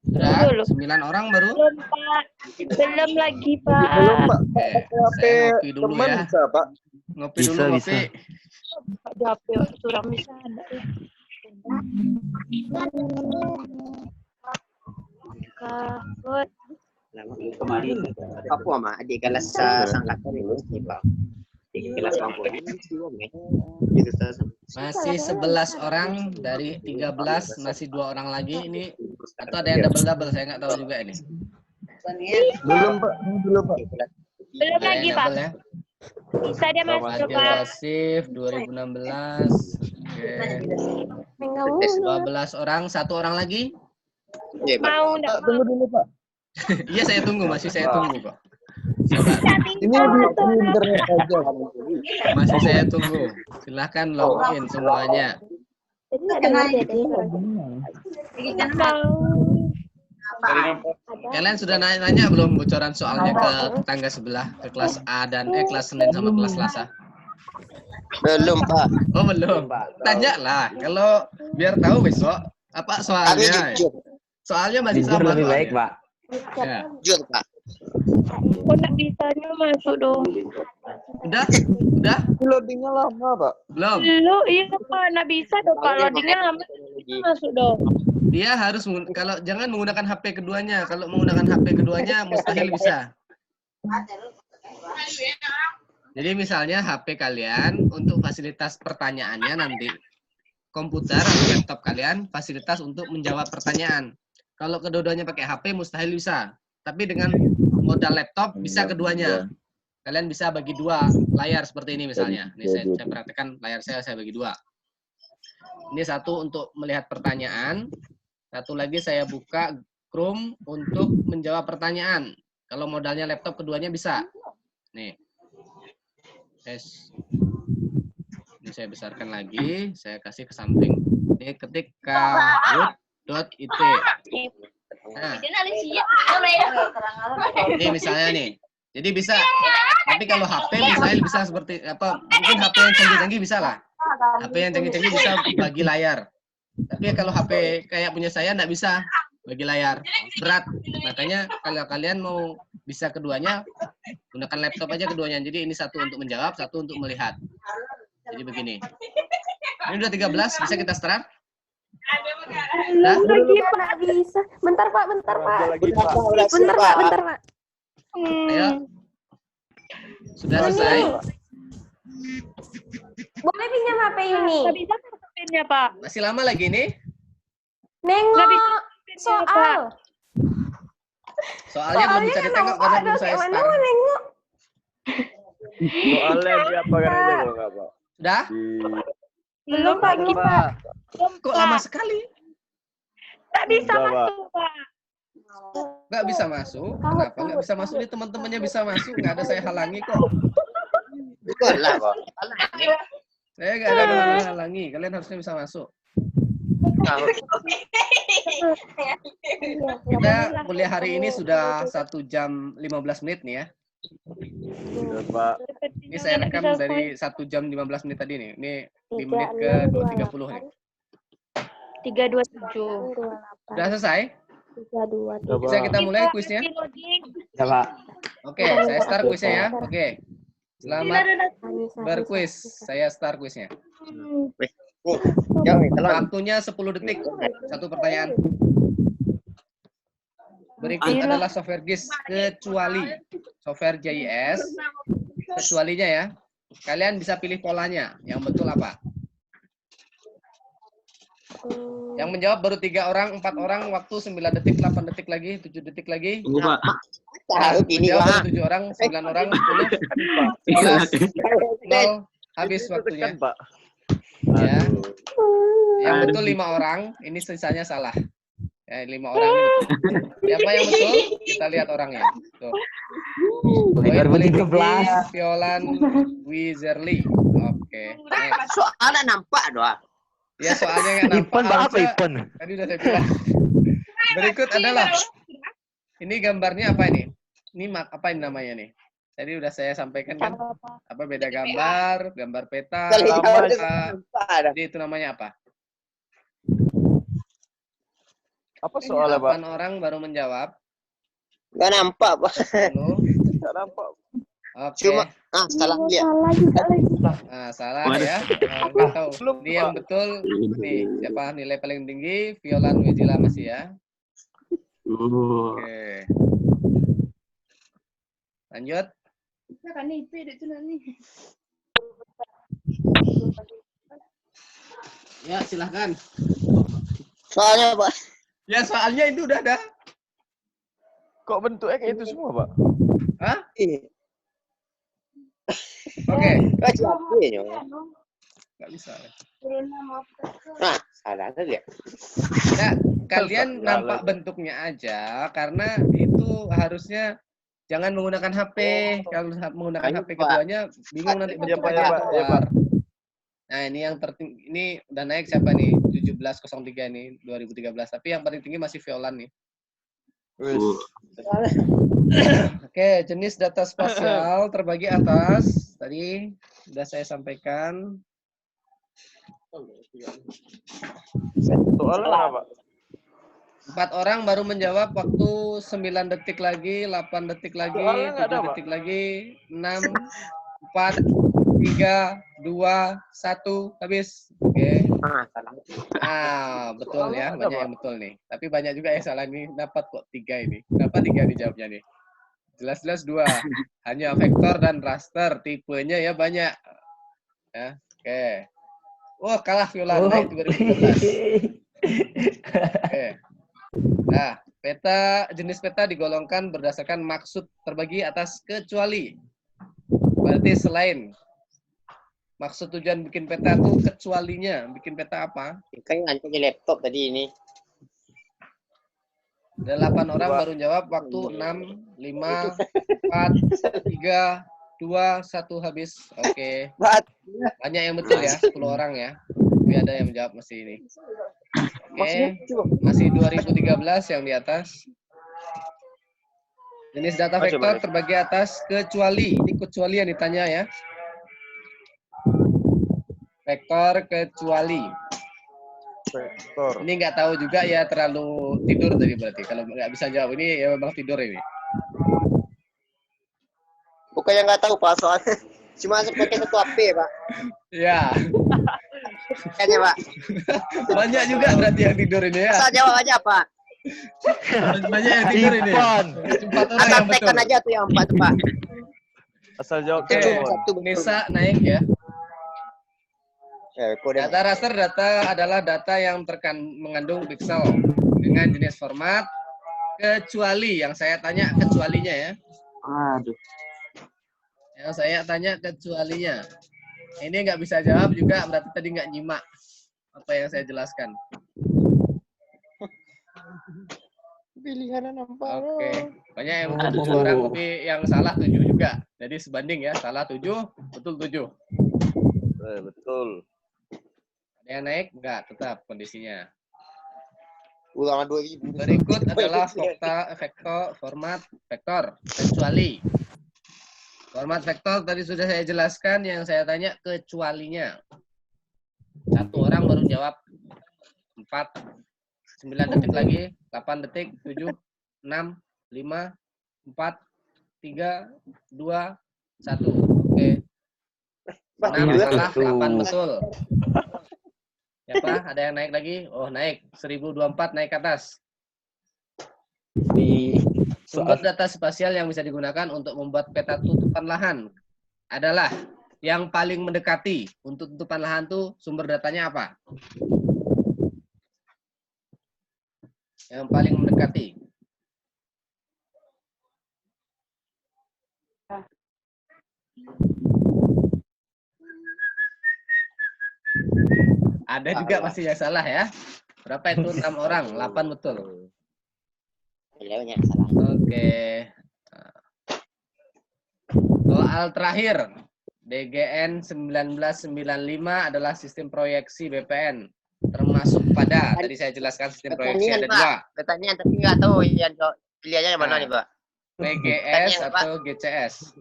Sudah, Dulu. 9 orang baru. Belum Pak. Belum lagi Pak. Saya ngopi dulu ya. Bisa, Pak. Ngopi dulu, ngopi. Pak di HP surang bisa ada ya. Kahoot. Kemarin aku sama adik kelas sangkatan itu, Pak. Di kelas mampu. Gitu saja. Masih 11 orang dari 13, masih 2 orang lagi ini. Atau ada yang double-double, saya nggak tahu juga ini. Belum, Pak. Belum, Pak. Belum Ada lagi yang Pak. double ya. Bisa dia masuk Fadil Pak. Wasif 2016. Oke. Enggak 12 orang, 1 orang lagi. Iya, Pak. mau enggak mau. Tunggu dulu, Pak. Iya, saya tunggu, masih saya tunggu kok. Ini di internet aja. Masih saya tunggu. Silahkan login semuanya. Jadi enggak dengar dia. Kalian sudah nanya belum bocoran soalnya ke tetangga sebelah, ke kelas A dan kelas Senin sama kelas Selasa? Belum, Pak. Oh, belum. Tanya lah, kalau biar tahu besok apa soalnya. Soalnya masih Jujur sama. lebih soalnya. baik, Pak. Ya. Jujur, Pak. Kok enggak bisanya masuk dong. Udah? Udah? Loadingnya lama, Pak. Belum. Lu iya Pak, enggak bisa dong kalau loadingnya lama masuk dong. Dia harus kalau jangan menggunakan HP keduanya. Kalau menggunakan HP keduanya mustahil bisa. Jadi misalnya HP kalian untuk fasilitas pertanyaannya nanti komputer atau laptop kalian fasilitas untuk menjawab pertanyaan. Kalau kedua-duanya pakai HP mustahil bisa. Tapi dengan modal laptop bisa keduanya. Kalian bisa bagi 2 layar seperti ini misalnya. Ini saya praktekkan layar saya bagi 2. Ini satu untuk melihat pertanyaan. Satu lagi saya buka Chrome untuk menjawab pertanyaan. Kalau modalnya laptop keduanya bisa. Nih. Ini saya besarkan lagi. Saya kasih ke samping. Ini ketik kahoot.it. Nah, ini misalnya nih. Jadi bisa, tapi kalau HP misalnya bisa seperti apa? Mungkin HP yang canggih-canggih bisa lah. HP yang canggih-canggih bisa bagi layar. Tapi kalau HP kayak punya saya nggak bisa bagi layar, berat. Makanya kalau kalian mau bisa keduanya, gunakan laptop aja keduanya. Jadi ini satu untuk menjawab, satu untuk melihat. Jadi begini. Ini udah 13, bisa kita start? Nah, Nggak bisa. Bentar Pak. Bentar Pak. ayo. Sudah selesai? Boleh pinjam HP ini? Nggak bisa masukinnya, Pak. Masih lama lagi nih? Nengok soal. Soalnya belum bisa ditengok karena belum saya Mana start. nengok? Soalnya diapakan aja kalau nggak Pak? Sudah? Belum Pak. Kok lama sekali? Nggak bisa Udah, Pak. masuk, Pak. Nggak bisa masuk? Kenapa nggak bisa masuk? Ini teman-temannya bisa masuk, nggak ada saya halangi kok. Betul lah kok. Saya nggak ada yang halangi. Kalian harusnya bisa masuk. Kita kuliah hari ini sudah 1 jam 15 menit nih ya. Udah Pak. Ini saya rekam dari 1 jam 15 menit tadi nih. Ini di menit ke 230 nih. 327. Sudah selesai? 323. Bisa kita mulai kuisnya? Ya, Pak. Oke, saya start kuisnya ya. Oke. Selamat berkuis. Saya start kuisnya. Waktunya 10 detik. Satu pertanyaan. Berikut adalah software GIS kecuali software JIS. Kecualinya ya. Kalian bisa pilih polanya. Yang betul apa? Yang menjawab baru 3 orang, 4 orang, waktu 9 detik, 8 detik lagi, 7 detik lagi. Tunggu, Pak. Tahu gini Menjawab Pak. baru 7 orang, 9 orang, 10, 11, 0, habis waktunya. Tekan Pak. Ya. Aduh. Yang betul 5 orang, ini sisanya salah. Ya, 5 orang ini betul. Siapa yang betul? Kita lihat orangnya. Tuh. Poin paling tinggi, 2013. Violan Wizerly. Oke. Next. Soalnya nampak doang. Ya soalnya nggak nampak. Ipon, Pak, apa harusnya- Ipon? Tadi udah saya bilang. Berikut adalah. Ini gambarnya apa ini? Ini apa ini namanya nih? Tadi udah saya sampaikan kan. Apa beda gambar, gambar peta, Kalau gambar jauh peta. nampak dah. Jadi itu namanya apa? Apa soalnya Pak? 8 orang baru menjawab. Nggak nampak Pak. 10. Nggak nampak. Oke. Cuma salah lihat. Salah juga lagi. Nah, salah ya. Nggak tahu. Ini yang betul. Nih, siapa nilai paling tinggi? Violan Wizila masih ya. Oke. Lanjut. Ya, silahkan. Soalnya Pak. Ya, soalnya itu udah ada. Kok bentuknya kayak itu semua Pak? Hah? Iya. Oke. Nggak siapa ya. Nggak bisa. Nah, salah tadi ya. Nah, kalian nampak bentuknya aja karena itu harusnya jangan menggunakan HP. Kalau menggunakan Ayo, HP Pak. keduanya bingung nanti Iya, Pak, bentuknya ya, Pak, ya, keluar. Nah, ini yang tertinggi ini udah naik siapa nih? 1703 nih 2013. Tapi yang paling tinggi masih Violan nih. Wis. Oke, jenis data spasial terbagi atas. Tadi sudah saya sampaikan. Soalnya apa? 4 orang baru menjawab waktu 9 detik lagi, 8 detik lagi, Soalnya nggak 7 ada, Pak. detik lagi, 6, 4, 3, 2, 1, habis. Oke. Ah, salah. Ah, betul ya, Soalnya ada, banyak Pak. yang betul nih. Tapi banyak juga yang salah nih, dapat kok 3 ini. Kenapa 3 dijawabnya nih? Jelas-jelas 2. Hanya vektor dan raster, tipenya ya banyak. Ya, oke. Oh, kalah Violan naik 2013. Oke. Nah, jenis peta digolongkan berdasarkan maksud terbagi atas kecuali. Berarti selain maksud tujuan bikin peta tuh kecualinya, bikin peta apa? Kan ngancam di laptop tadi ini. Ada 8 orang baru jawab waktu 6, 5, 4, 3, 2, 1 habis. Oke. Pak. Banyak yang betul ya, 10 orang ya. Tapi ada yang menjawab masih ini. Oke, masih 2013 yang di atas. Jenis data vektor terbagi atas kecuali. Ini kecuali yang ditanya ya. Vektor kecuali. Vektor. Ini nggak tahu juga ya, terlalu tidur tadi berarti. Kalau nggak bisa jawab ini ya memang tidur ini. Bukannya nggak tahu Pak soalnya. Cuma pakai satu HP Pak. Ya, Kayaknya Pak. banyak juga berarti yang tidur ini ya. Asal jawab aja Pak. Banyak yang tidur ini. Empat orang Asal yang betul. tekan aja tuh yang 4 tuh Pak. Asal jawab Oke, Nisa naik ya. Kode. Data raster adalah data yang mengandung pixel dengan jenis format kecuali. Yang saya tanya kecualinya ya. Aduh. Yang saya tanya kecualinya. Ini nggak bisa jawab juga berarti tadi nggak nyimak apa yang saya jelaskan. Pilihan nampak. Oke, banyak yang betul 7 orang tapi yang salah 7 juga. Jadi sebanding ya, salah 7, betul 7. Betul. Ada yang naik? Enggak, tetap kondisinya. Ulangan 2000. Berikut adalah format vektor kecuali. Format vektor tadi sudah saya jelaskan, yang saya tanya kecualinya. 1 orang baru jawab 4, 9 detik lagi, 8 detik, 7, 6, 5, 4, 3, 2, 1. Oke. 6 salah, 8 betul. Siapa? Ada yang naik lagi? Oh, naik. 1024 naik ke atas. Sumber data spasial yang bisa digunakan untuk membuat peta tutupan lahan adalah yang paling mendekati. Untuk tutupan lahan tuh sumber datanya apa? Yang paling mendekati. Ada juga masih yang salah ya. Berapa itu? 6 orang, 8 betul. Beliaunya salah. Oke. Soal terakhir. DGN 1995 adalah sistem proyeksi BPN. Termasuk pada, tadi saya jelaskan sistem proyeksi ada 2. Pertanyaan tapi nggak tahu yang pilihannya yang mana nih Pak. PGS atau GCS.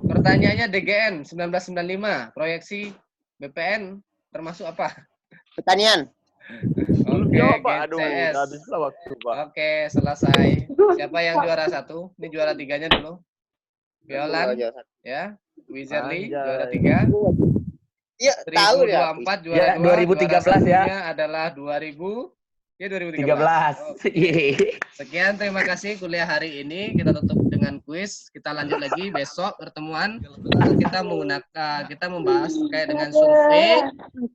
Pertanyaannya DGN 1995, proyeksi BPN termasuk apa? Pertanian. Oke, Aduh, GCS. habislah waktu, Pak. Oke, selesai. Siapa yang juara 1? Ini juara 3-nya dulu. Violan, ya. Wizardly, juara 3. Iya, tahu ya. 2024 juara Ya, 2. 2013 ya. Adalah 2000. Ya, 2013. 13. Sekian, terima kasih kuliah hari ini. Kita tutup dengan kuis. Kita lanjut lagi besok pertemuan. Kita menggunakan, kita membahas terkait dengan survei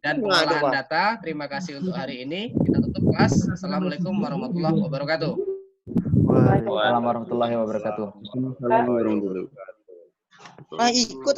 dan pengolahan data. Terima kasih untuk hari ini. Kita tutup kelas. Assalamualaikum warahmatullahi wabarakatuh. Waalaikumsalam warahmatullahi wabarakatuh. Assalamualaikum warahmatullahi wabarakatuh. Ikut